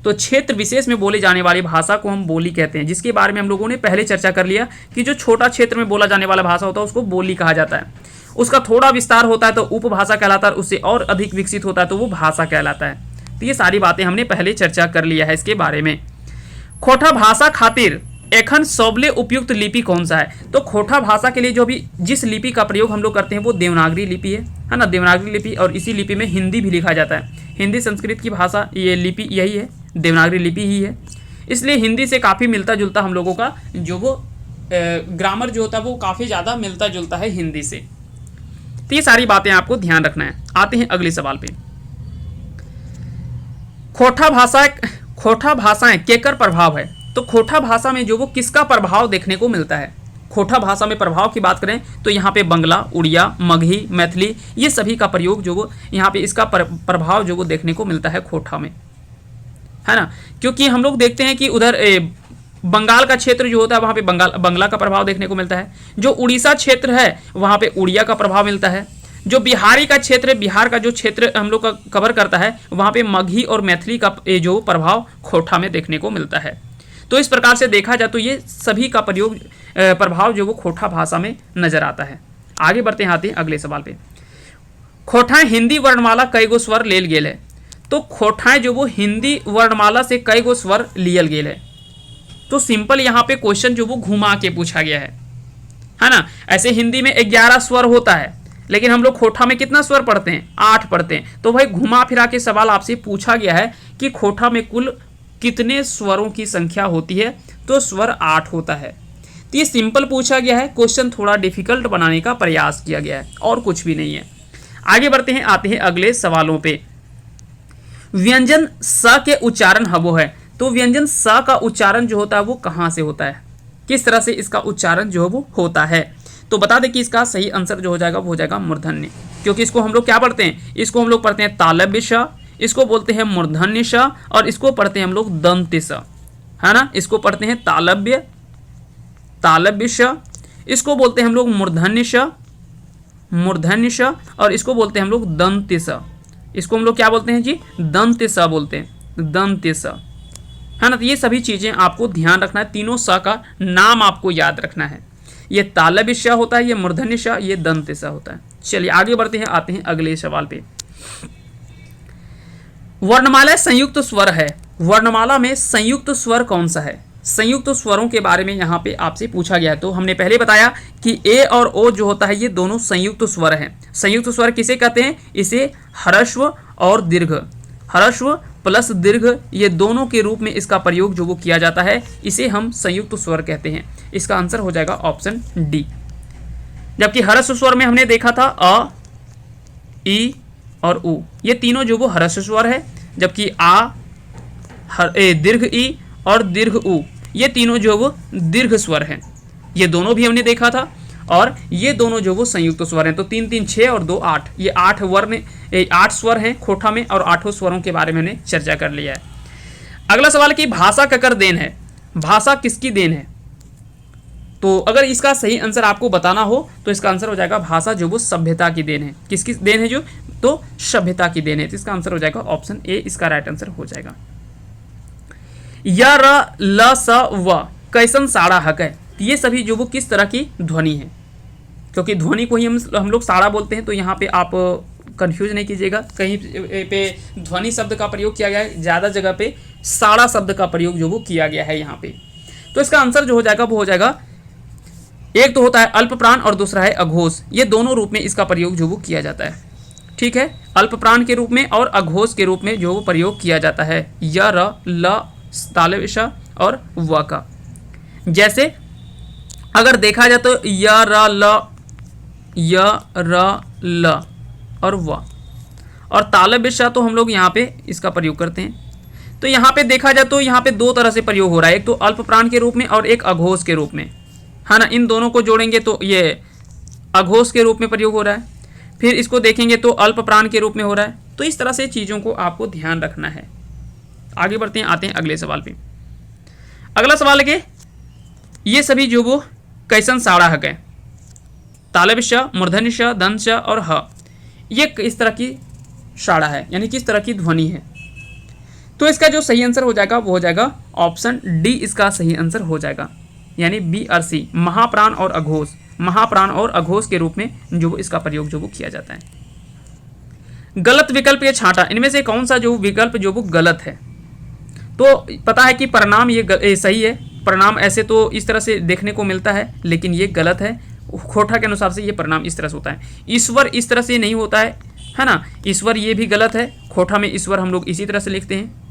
तो क्षेत्र विशेष में बोली जाने वाली भाषा को हम बोली कहते हैं, जिसके बारे में हम लोगों ने पहले चर्चा कर लिया कि जो छोटा क्षेत्र में बोला जाने वाला भाषा होता है उसको बोली कहा जाता है। उसका थोड़ा विस्तार होता है तो उपभाषा कहलाता है, उससे और अधिक विकसित होता है तो वो भाषा कहलाता है। तो ये सारी बातें हमने पहले चर्चा कर लिया है इसके बारे में। खोटा भाषा खातिर एखन सबले उपयुक्त लिपि कौन सा है? तो खोटा भाषा के लिए जो भी जिस लिपि का प्रयोग हम लोग करते हैं वो देवनागरी लिपि है ना। देवनागरी लिपि, और इसी लिपि में हिंदी भी लिखा जाता है। हिंदी संस्कृत की भाषा, ये लिपि यही है, देवनागरी लिपि ही है। इसलिए हिंदी से काफ़ी मिलता जुलता हम लोगों का जो वो ग्रामर जो होता है वो काफ़ी ज़्यादा मिलता जुलता है हिंदी से। तो ये सारी बातें आपको ध्यान रखना है। आते हैं अगले सवाल पे। खोटा भाषाएं केकर प्रभाव है? तो खोटा भाषा में जो वो किसका प्रभाव देखने को मिलता है? खोटा भाषा में प्रभाव की बात करें तो यहाँ पे बंगला, उड़िया, मगही, मैथिली, ये सभी का प्रयोग जो वो यहाँ पे इसका प्रभाव जो वो देखने को मिलता है खोटा में, है ना। क्योंकि हम लोग देखते हैं कि उधर बंगाल का क्षेत्र जो होता है वहाँ पे बंगला का प्रभाव देखने को मिलता है। जो उड़ीसा क्षेत्र है वहाँ पे उड़िया का प्रभाव मिलता है। जो बिहारी का क्षेत्र, बिहार का जो क्षेत्र हम लोग का कवर करता है वहाँ पे मगही और मैथिली का जो प्रभाव खोटा में देखने को मिलता है। तो इस प्रकार से देखा जाए तो ये सभी का प्रभाव जो वो खोटा भाषा में नजर आता है। आगे बढ़ते हैं, आते हैं अगले सवाल पे। खोटाएं हिंदी वर्णमाला कई गो स्वर लेल गेल है? तो खोटाएं जो वो हिंदी वर्णमाला से कई गो स्वर लियल गेल है? तो सिंपल यहाँ पे क्वेश्चन जो वो घुमा के पूछा गया है ना। ऐसे हिंदी में 11 स्वर होता है, लेकिन हम लोग खोटा में कितना स्वर पढ़ते हैं, 8 पढ़ते हैं। तो भाई घुमा फिरा के सवाल आपसे पूछा गया है कि खोटा में कुल कितने स्वरों की संख्या होती है, तो स्वर 8 होता है। तो ये सिंपल पूछा गया है, क्वेश्चन थोड़ा डिफिकल्ट बनाने का प्रयास किया गया है, और कुछ भी नहीं है। आगे बढ़ते हैं, आते हैं अगले सवालों पे। व्यंजन स के उच्चारण हबो है, तो व्यंजन स का उच्चारण जो होता है वो कहाँ से होता है, किस तरह से इसका उच्चारण जो है वो होता है। तो बता दें कि इसका सही आंसर जो हो जाएगा वो हो जाएगा मूर्धन्य, क्योंकि इसको हम लोग क्या पढ़ते हैं, इसको हम लोग पढ़ते हैं तालव्य श, इसको बोलते हैं मूर्धन्य श, और इसको पढ़ते हैं हम लोग दंत्य स, है ना। इसको पढ़ते हैं तालव्य श, इसको बोलते हैं हम लोग मूर्धन्य श, और इसको बोलते हैं हम लोग दंत्य स। इसको हम लोग क्या बोलते हैं जी, दंत्य स बोलते हैं, दंत्य स, है ना। तो ये सभी चीजें आपको ध्यान रखना है, तीनों स का नाम आपको याद रखना है। ये तालव्य श होता है, ये मूर्धन्य श, ये दंत्य स होता है। चलिए आगे बढ़ते हैं, आते हैं अगले सवाल पे। वर्णमाला संयुक्त स्वर है, वर्णमाला में संयुक्त स्वर कौन सा है। संयुक्त स्वरों के बारे में यहाँ पे आपसे पूछा गया है। तो हमने पहले बताया कि ए और ओ जो होता है ये दोनों संयुक्त स्वर हैं। संयुक्त स्वर किसे कहते हैं, इसे ह्रस्व और दीर्घ, ह्रस्व प्लस दीर्घ ये दोनों के रूप में इसका प्रयोग जो वो किया जाता है, इसे हम संयुक्त स्वर कहते हैं। इसका आंसर हो जाएगा ऑप्शन डी। जबकि ह्रस्व स्वर में हमने देखा था अ, ई और उ, ये तीनों जो वो ह्रस्व स्वर है, जबकि दीर्घ ई और दीर्घ उ, ये तीनों जो वो दीर्घ स्वर हैं। ये दोनों भी हमने देखा था, और ये दोनों जो वो संयुक्त स्वर हैं। तो 3 3 6 और 2 8, ये 8 वर्ण 8 स्वर हैं खोटा में, और 8 स्वरों के बारे में हमने चर्चा कर लिया है। अगला सवाल कि भाषा ककर देन है, भाषा किसकी देन है। तो अगर इसका सही आंसर आपको बताना हो तो इसका आंसर हो जाएगा भाषा जो वो सभ्यता की देन है। किसकी देन है जो, तो सभ्यता की देन है। तो इसका आंसर हो जाएगा ऑप्शन ए, इसका राइट आंसर हो जाएगा। य र ल स व कैसन साड़ा हक है, ये सभी जो वो किस तरह की ध्वनि है, क्योंकि ध्वनि को ही हम लोग साड़ा बोलते हैं। तो यहाँ पे आप कंफ्यूज नहीं कीजिएगा, कहीं पे ध्वनि शब्द का प्रयोग किया गया है, ज़्यादा जगह पे साड़ा शब्द का प्रयोग जो वो किया गया है यहाँ पे। तो इसका आंसर जो हो जाएगा वो हो जाएगा, एक तो होता है अल्प प्राण और दूसरा है अघोष। ये दोनों रूप में इसका प्रयोग जो वो किया जाता है, ठीक है। अल्प प्राण के रूप में और अघोष के रूप में जो वो प्रयोग किया जाता है, य र ल तालव्य श और व का। जैसे अगर देखा जाए तो य र ल और व, और तालव्य श तो हम लोग यहाँ पे इसका प्रयोग करते हैं। तो यहाँ पे देखा जाए तो यहाँ पे दो तरह से प्रयोग हो रहा है, एक तो अल्प प्राण के रूप में और एक अघोष के रूप में, है ना। इन दोनों को जोड़ेंगे तो ये अघोष के रूप में प्रयोग हो रहा है, फिर इसको देखेंगे तो अल्प प्राण के रूप में हो रहा है। तो इस तरह से चीज़ों को आपको ध्यान रखना है। आगे बढ़ते हैं, आते हैं अगले सवाल पे। अगला सवाल है कि ये सभी जो वो कैसन साड़ा हक है, तालव्य श, मूर्धन्य श, दंत श और ह, ये किस तरह की साड़ा है, यानी किस तरह की ध्वनि है। तो इसका जो सही आंसर हो जाएगा वो हो जाएगा ऑप्शन डी, इसका सही आंसर हो जाएगा, यानी बी और सी, महाप्राण और अघोष। महाप्राण और अघोष के रूप में जो वो इसका प्रयोग जो वो किया जाता है। गलत विकल्प या छांटा, इनमें से कौन सा जो विकल्प जो वो गलत है। तो पता है कि परिणाम ये सही है, परिणाम ऐसे तो इस तरह से देखने को मिलता है, लेकिन ये गलत है। खोटा के अनुसार से ये परिणाम इस तरह से होता है। ईश्वर इस तरह से नहीं होता है ना, ईश्वर ये भी गलत है। खोटा में ईश्वर हम लोग इसी तरह से लिखते हैं।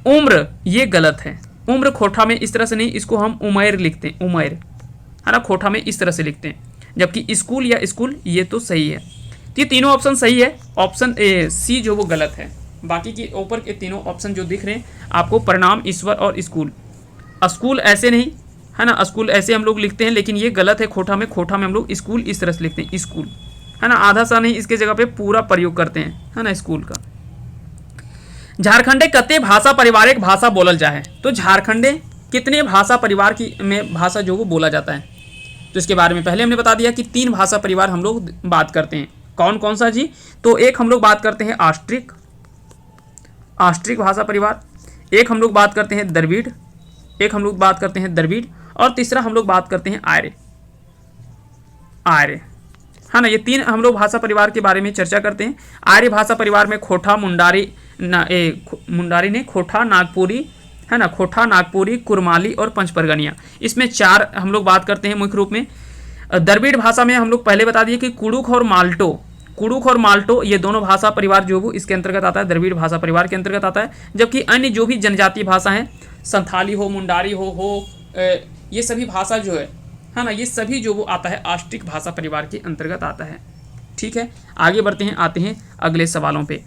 उम्र ये गलत है, उम्र खोटा में इस तरह से नहीं, इसको हम उमैर लिखते हैं, उमैर, है ना, खोटा में इस तरह से लिखते हैं। जबकि स्कूल या स्कूल ये तो सही है। तो ये तीनों ऑप्शन सही है, ऑप्शन ए सी जो वो गलत है। बाकी के ऊपर के तीनों ऑप्शन जो दिख रहे हैं आपको, परिणाम, ईश्वर और स्कूल, स्कूल ऐसे नहीं, है ना, स्कूल ऐसे हम लोग लिखते हैं, लेकिन ये गलत है। खोटा में हम लोग स्कूल इस तरह से लिखते हैं, स्कूल, है ना, आधा सा नहीं, इसके जगह पे पूरा प्रयोग करते हैं, है ना, स्कूल का। झारखंडे कते भाषा परिवारिक भाषा बोलल जाए, तो झारखंडे कितने भाषा परिवार की में भाषा जो वो बोला जाता है। तो इसके बारे में पहले हमने बता दिया कि 3 भाषा परिवार हम लोग बात करते हैं। कौन कौन सा जी, तो एक हम लोग बात करते हैं ऑस्ट्रिक भाषा परिवार, एक हम लोग बात करते हैं द्रविड़, एक हम लोग बात करते हैं द्रविड़, और तीसरा हम लोग बात करते हैं आर्य, है ना। ये 3 हम लोग भाषा परिवार के बारे में चर्चा करते हैं। आर्य भाषा परिवार में खोटा, मुंडारी ने खोटा, नागपुरी, है ना, खोटा, नागपुरी, कुरमाली और पंचपरगनिया। इसमें 4 हम लोग बात करते हैं मुख्य रूप में। द्रविड़ भाषा में हम लोग पहले बता दिए कि कुडुख और माल्टो ये दोनों भाषा परिवार जो वो इसके अंतर्गत आता है, द्रविड़ भाषा परिवार के अंतर्गत आता है। जबकि अन्य जो भी जनजातीय भाषा हैं, संथाली हो, मुंडारी हो ये सभी भाषा जो है ना, ये सभी जो वो आता है ऑस्ट्रिक भाषा परिवार के अंतर्गत आता है। ठीक है, आगे बढ़ते हैं, आते हैं अगले सवालों पे।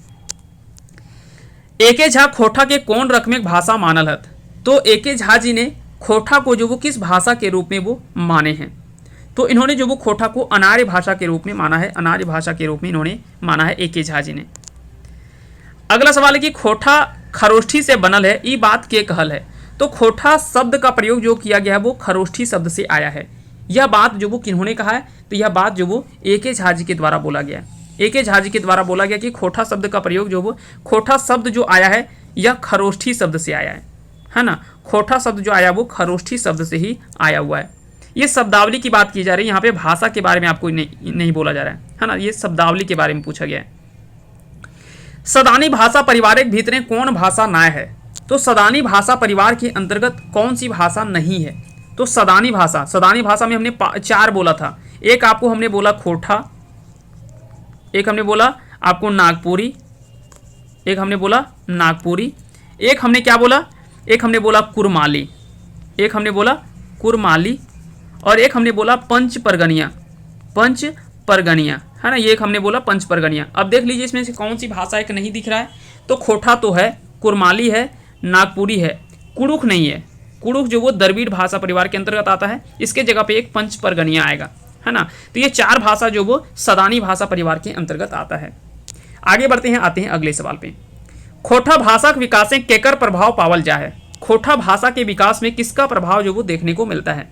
एके झा खोटा के कौन रकमेक भाषा मानल हत? तो एके झा जी ने खोटा को जो वो किस भाषा के रूप में वो माने हैं? तो इन्होंने जो वो खोटा को अनार्य भाषा के रूप में माना है, अनार्य भाषा के रूप में इन्होंने माना है एके झा जी ने। अगला सवाल है कि खोटा खरोष्ठी से बनल है, ई बात के कहल है? तो खोटा शब्द का प्रयोग जो किया गया है वो खरोष्ठी शब्द से आया है। यह बात जो वो किन्होंने कहा है? तो यह बात जो वो एके झा जी के द्वारा बोला गया है। एके झा जी के द्वारा बोला गया कि खोटा शब्द का प्रयोग जो वो, खोटा शब्द जो आया है यह खरोष्ठी शब्द से आया है ना। खोटा शब्द जो आया वो खरोष्ठी शब्द से ही आया हुआ है। ये शब्दावली की बात की जा रही है, यहाँ पे भाषा के बारे में आपको नहीं बोला जा रहा है ना। ये शब्दावली के बारे में पूछा गया है। सदानी भाषा परिवार के भीतर कौन भाषा नाय है? तो सदानी भाषा परिवार के अंतर्गत कौन सी भाषा नहीं है? तो सदानी भाषा में हमने 4 बोला था। एक आपको हमने बोला खोटा, एक हमने बोला आपको नागपुरी, एक हमने बोला एक हमने क्या बोला? एक हमने बोला कुरमाली, और एक हमने बोला पंचपरगनिया है ना। ये एक हमने बोला पंचपरगनिया। अब देख लीजिए इसमें से कौन सी भाषा एक नहीं दिख रहा है? तो खोटा तो है, कुरमाली है, नागपुरी है, कुडुख नहीं है। कुडुख जो वो द्रविड़ भाषा परिवार के अंतर्गत आता है, इसके जगह पे एक पंचपरगनिया आएगा, है ना। तो ये 4 भाषा जो वो सदानी भाषा परिवार के अंतर्गत आता है। आगे बढ़ते हैं, आते हैं अगले सवाल पे। खोटा भाषा के विकास में केकर प्रभाव पावल जा है? खोटा भाषा के विकास में किसका प्रभाव जो वो देखने को मिलता है?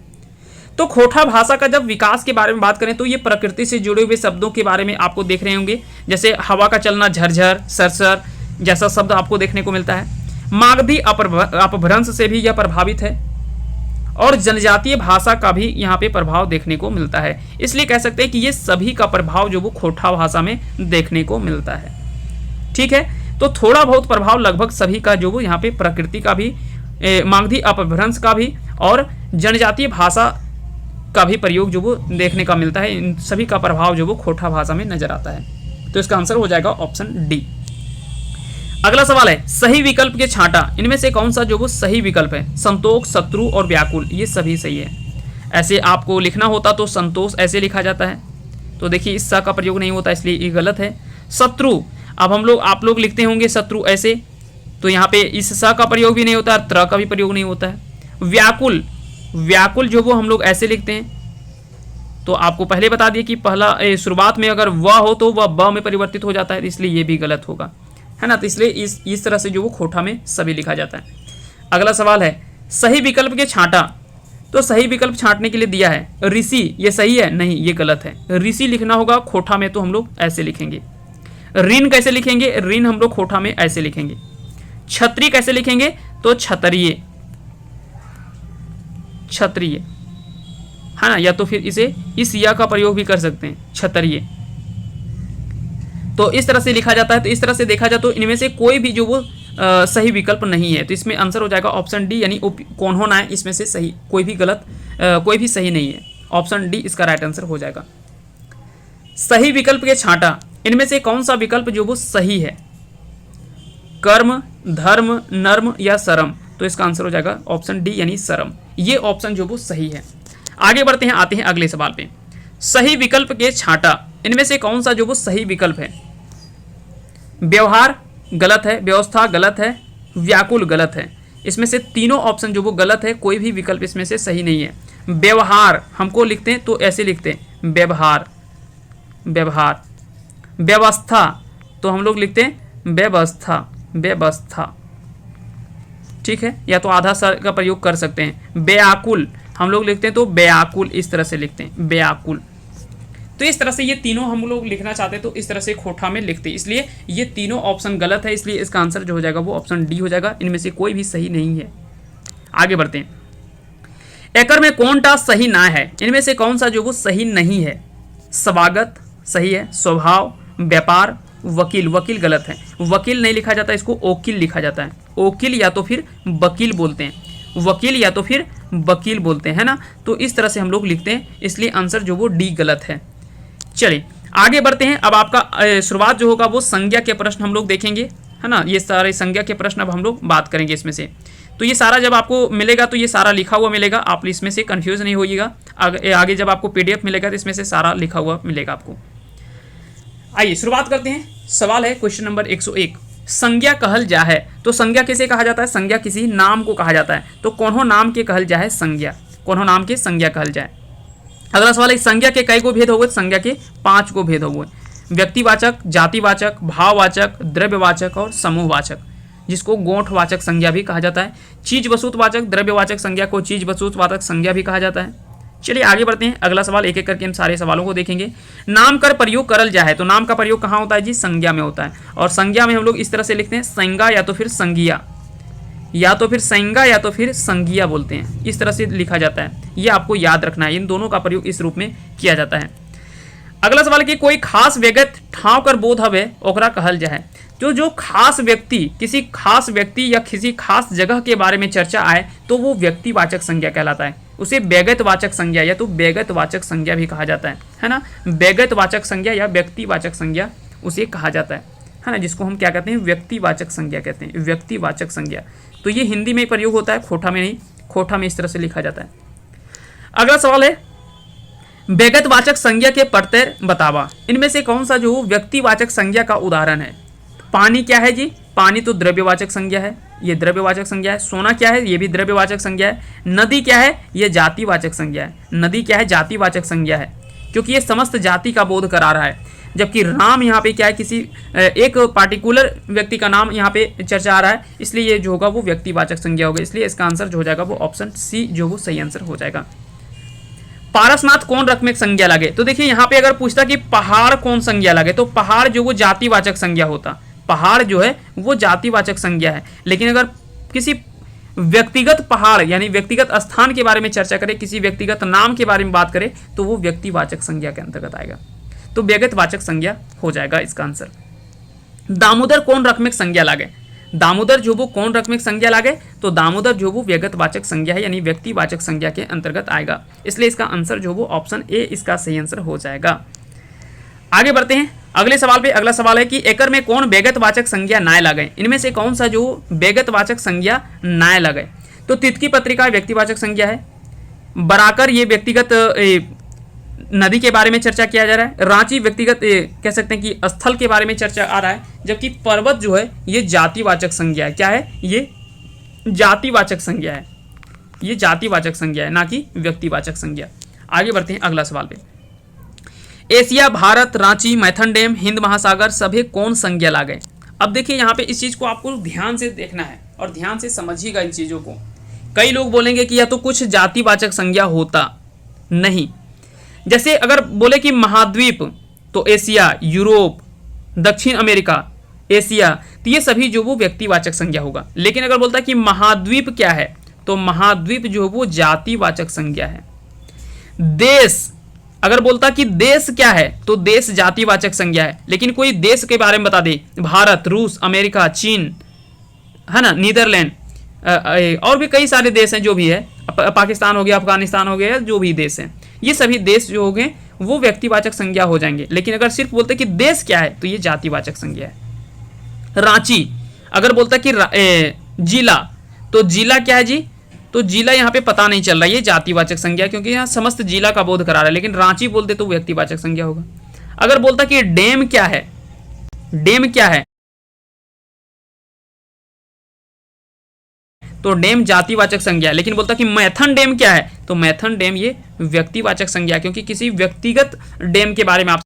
तो खोटा भाषा का जब विकास के बारे में बात करें तो ये प्रकृति से जुड़े हुए शब्दों के बारे में आपको देख रहे होंगे, जैसे हवा का चलना, झरझर, सरसर जैसा शब्द आपको देखने को मिलता है। मागधी अपभ्रंश से भी यह प्रभावित है, और जनजातीय भाषा का भी यहाँ पे प्रभाव देखने को मिलता है। इसलिए कह सकते हैं कि ये सभी का प्रभाव जो वो खोटा भाषा में देखने को मिलता है। ठीक है, तो थोड़ा बहुत प्रभाव लगभग सभी का जो वो यहाँ पे प्रकृति का भी, मागधी अपभ्रंश का भी और जनजातीय भाषा का भी प्रयोग जो वो देखने का मिलता है। इन सभी का प्रभाव जो वो खोटा भाषा में नजर आता है। तो इसका आंसर हो जाएगा ऑप्शन डी। अगला सवाल है, सही विकल्प के छांटा इनमें से कौन सा जो वो सही विकल्प है? संतोष, शत्रु और व्याकुल, ये सभी सही है। ऐसे आपको लिखना होता तो संतोष ऐसे लिखा जाता है, तो देखिए इस सा का प्रयोग नहीं होता, इसलिए ये गलत है। शत्रु, अब आप लोग लिखते होंगे शत्रु ऐसे, तो यहाँ पे इस सा का प्रयोग भी नहीं होता, त्र का भी प्रयोग नहीं होता है। व्याकुल जो वो हम लोग ऐसे लिखते हैं, तो आपको पहले बता दिए कि पहला शुरुआत में अगर व हो तो वह ब में परिवर्तित हो जाता है, इसलिए ये भी गलत होगा, है ना। तो इसलिए इस तरह से जो वो खोटा में सभी लिखा जाता है। अगला सवाल है, सही विकल्प के छांटा, तो सही विकल्प छांटने के लिए दिया है ऋषि, ये सही है? नहीं, ये गलत है। ऋषि लिखना होगा खोटा में, तो हम लोग ऐसे लिखेंगे। ऋण कैसे लिखेंगे? ऋण हम लोग खोटा में ऐसे लिखेंगे। छत्री कैसे लिखेंगे? तो क्षत्रिय, है ना, या तो फिर इसे इस या का प्रयोग भी कर सकते हैं, क्षत्रिय। तो इस तरह से लिखा जाता है। तो इस तरह से देखा जाए तो इनमें से कोई भी जो वो सही विकल्प नहीं है, तो इसमें आंसर हो जाएगा ऑप्शन डी, यानी कौन होना है इसमें से सही, कोई भी सही नहीं है। ऑप्शन डी इसका राइट आंसर हो जाएगा। सही विकल्प के छांटा इनमें से कौन सा विकल्प जो वो सही है? कर्म, धर्म, नर्म या शरम, तो इसका आंसर हो जाएगा ऑप्शन डी यानी शरम। ये ऑप्शन जो वो सही है। आगे बढ़ते हैं, आते हैं अगले सवाल पे। सही विकल्प के छांटा इनमें से कौन सा जो वो सही विकल्प है? व्यवहार गलत है, व्यवस्था गलत है, व्याकुल गलत है। इसमें से तीनों ऑप्शन जो वो गलत है, कोई भी विकल्प इसमें से सही नहीं है। व्यवहार हमको लिखते हैं तो ऐसे लिखते हैं व्यवहार। व्यवस्था तो हम लोग लिखते हैं व्यवस्था, ठीक है, या तो आधा सर का प्रयोग कर सकते हैं। व्याकुल हम लोग लिखते हैं तो व्याकुल, इस तरह से लिखते हैं व्याकुल। तो इस तरह से ये तीनों हम लोग लिखना चाहते हैं तो इस तरह से खोटा में लिखते हैं, इसलिए ये तीनों ऑप्शन गलत है, इसलिए इसका आंसर जो हो जाएगा वो ऑप्शन डी हो जाएगा। इनमें से कोई भी सही नहीं है। आगे बढ़ते हैं। एकर में कौन टा सही ना है? इनमें से कौन सा जो वो सही नहीं है? स्वागत सही है, स्वभाव, व्यापार, वकील गलत है। वकील नहीं लिखा जाता, इसको ओकिल लिखा जाता है। ओकिल या तो फिर वकील बोलते हैं, वकील या तो फिर वकील बोलते हैं, है ना। तो इस तरह से हम लोग लिखते हैं, इसलिए आंसर जो वो डी गलत है। चलिए आगे बढ़ते हैं। अब आपका शुरुआत जो होगा वो संज्ञा के प्रश्न हम लोग देखेंगे, है ना। ये सारे संज्ञा के प्रश्न अब हम लोग बात करेंगे इसमें से। तो ये सारा जब आपको मिलेगा तो ये सारा लिखा हुआ मिलेगा, आप इसमें से कंफ्यूज नहीं होइएगा। आगे जब आपको पीडीएफ मिलेगा तो इसमें से सारा लिखा हुआ मिलेगा आपको। आइए शुरुआत करते हैं। सवाल है क्वेश्चन नंबर 101, संज्ञा कहल जा है। तो संज्ञा किसे कहा जाता है? संज्ञा किसी नाम को कहा जाता है। तो कौन नाम के कहल जाए संज्ञा, कौन नाम के संज्ञा कहल जाए। अगला सवाल है संज्ञा के कई गो भेद हो गए? संज्ञा के 5 गो भेद हो गए, व्यक्तिवाचक, जातिवाचक, भाववाचक, द्रव्यवाचक और समूहवाचक, जिसको गोठवाचक संज्ञा भी कहा जाता है। चीज वस्तुवाचक द्रव्यवाचक संज्ञा को चीज वस्तुवाचक संज्ञा भी कहा जाता है। चलिए आगे बढ़ते हैं, अगला सवाल एक एक करके हम सारे सवालों को देखेंगे। नाम कर प्रयोग करल जाए, तो नाम का प्रयोग कहाँ होता है जी? संज्ञा में होता है। और संज्ञा में हम लोग इस तरह से लिखते हैं, संज्ञा या तो फिर संज्ञा, या तो फिर संज्ञा या तो फिर संज्ञा बोलते हैं, इस तरह से लिखा जाता है। ये आपको याद रखना है, इन दोनों का प्रयोग इस रूप में किया जाता है। अगला सवाल कि कोई खास व्यगत ठाव कर बोध हवे ओकरा कहल जाए। जो खास व्यक्ति, किसी खास व्यक्ति या किसी खास जगह के बारे में चर्चा आए तो वो व्यक्तिवाचक संज्ञा कहलाता है। उसे व्यगतवाचक संज्ञा या तो व्यगतवाचक संज्ञा भी कहा जाता है ना। व्यगतवाचक संज्ञा या व्यक्तिवाचक संज्ञा उसे कहा जाता है ना, जिसको हम क्या कहते हैं? व्यक्तिवाचक संज्ञा कहते हैं, व्यक्तिवाचक संज्ञा। तो ये हिंदी में प्रयोग होता है, खोटा में नहीं, खोटा में इस तरह से लिखा जाता है। अगला सवाल है व्यगतवाचक संज्ञा के प्रत्यय बतावा। इनमें से कौन सा जो व्यक्तिवाचक संज्ञा का उदाहरण है? पानी क्या है जी? पानी तो द्रव्यवाचक संज्ञा है, ये द्रव्यवाचक संज्ञा है। सोना क्या है? ये भी द्रव्यवाचक संज्ञा है। नदी क्या है? ये जातिवाचक संज्ञा है। नदी क्या है? जातिवाचक संज्ञा है, क्योंकि ये समस्त जाति का बोध करा रहा है। जबकि राम यहाँ पे क्या है? किसी एक पार्टिकुलर व्यक्ति का नाम यहाँ पे चर्चा आ रहा है, इसलिए ये जो होगा वो व्यक्तिवाचक संज्ञा होगा। इसलिए इसका आंसर जो हो जाएगा वो ऑप्शन सी जो वो सही आंसर हो जाएगा। पारसनाथ कौन रकम में संज्ञा लगे? तो देखिए यहाँ पे अगर पूछता कि पहाड़ कौन संज्ञा लगे, तो पहाड़ जो वो जातिवाचक संज्ञा होता, पहाड़ जो है वो जातिवाचक संज्ञा है। लेकिन अगर किसी व्यक्तिगत पहाड़ यानी व्यक्तिगत स्थान के बारे में चर्चा करें, किसी व्यक्तिगत नाम के बारे में बात करें, तो वो व्यक्तिवाचक संज्ञा के अंतर्गत आएगा। तो व्यगतवाचक संज्ञा हो जाएगा इसका आंसर। दामोदर कौन रकम में संज्ञा लागे? दामोदर जो वो कौन रकम में संज्ञा लागे? तो दामोदर जो वो व्यगतवाचक संज्ञा है, यानी व्यक्तिवाचक संज्ञा के अंतर्गत आएगा। इसलिए इसका आंसर जो वो ऑप्शन ए इसका सही आंसर हो जाएगा। आगे बढ़ते हैं अगले सवाल पे। अगला सवाल है कि एकर में कौन व्यगतवाचक संज्ञा नाय लगे? इनमें से कौन सा जो व्यगतवाचक संज्ञा नाय लगे? तो तितकी पत्रिका व्यक्तिवाचक संज्ञा है। बराकर ये व्यक्तिगत नदी के बारे में चर्चा किया जा रहा है। रांची व्यक्तिगत कह सकते हैं कि स्थल के बारे में चर्चा आ रहा है। जबकि पर्वत जो है ये जातिवाचक संज्ञा है। क्या है? ये जातिवाचक संज्ञा है, ये जातिवाचक संज्ञा है, ना कि व्यक्तिवाचक संज्ञा। आगे बढ़ते हैं अगला सवाल पे। एशिया, भारत, रांची, मैथन डैम, हिंद महासागर सभी कौन संज्ञा लागे? अब देखिए यहाँ पे इस चीज को आपको ध्यान से देखना है और ध्यान से समझिएगा इन चीजों को। कई लोग बोलेंगे कि या तो कुछ जातिवाचक संज्ञा होता नहीं, जैसे अगर बोले कि महाद्वीप तो एशिया, यूरोप, दक्षिण अमेरिका, एशिया, तो ये सभी जो वो व्यक्तिवाचक संज्ञा होगा। लेकिन अगर बोलता है कि महाद्वीप क्या है, तो महाद्वीप जो वो जातिवाचक संज्ञा है। देश अगर बोलता कि देश क्या है, तो देश जातिवाचक संज्ञा है। लेकिन कोई देश के बारे में बता दे, भारत, रूस, अमेरिका, चीन, है ना, नीदरलैंड, और भी कई सारे देश हैं जो भी है, पाकिस्तान हो गया, अफगानिस्तान हो गया, जो भी देश हैं, ये सभी देश जो हो गए वो व्यक्तिवाचक संज्ञा हो जाएंगे। लेकिन अगर सिर्फ बोलते कि देश क्या है, तो ये जातिवाचक संज्ञा है। रांची अगर बोलता कि जिला, तो जिला क्या है जी? तो जिला यहाँ पे पता नहीं चल रहा है, ये जातिवाचक संज्ञा, क्योंकि यहाँ समस्त जिला का बोध करा रहा है। लेकिन रांची बोलते तो व्यक्तिवाचक संज्ञा होगा। अगर बोलता कि डैम क्या है, डैम क्या है, तो डैम जातिवाचक संज्ञा है। लेकिन बोलता कि मैथन डैम क्या है, तो मैथन डैम ये व्यक्तिवाचक संज्ञा, क्योंकि किसी व्यक्तिगत डैम के बारे में आप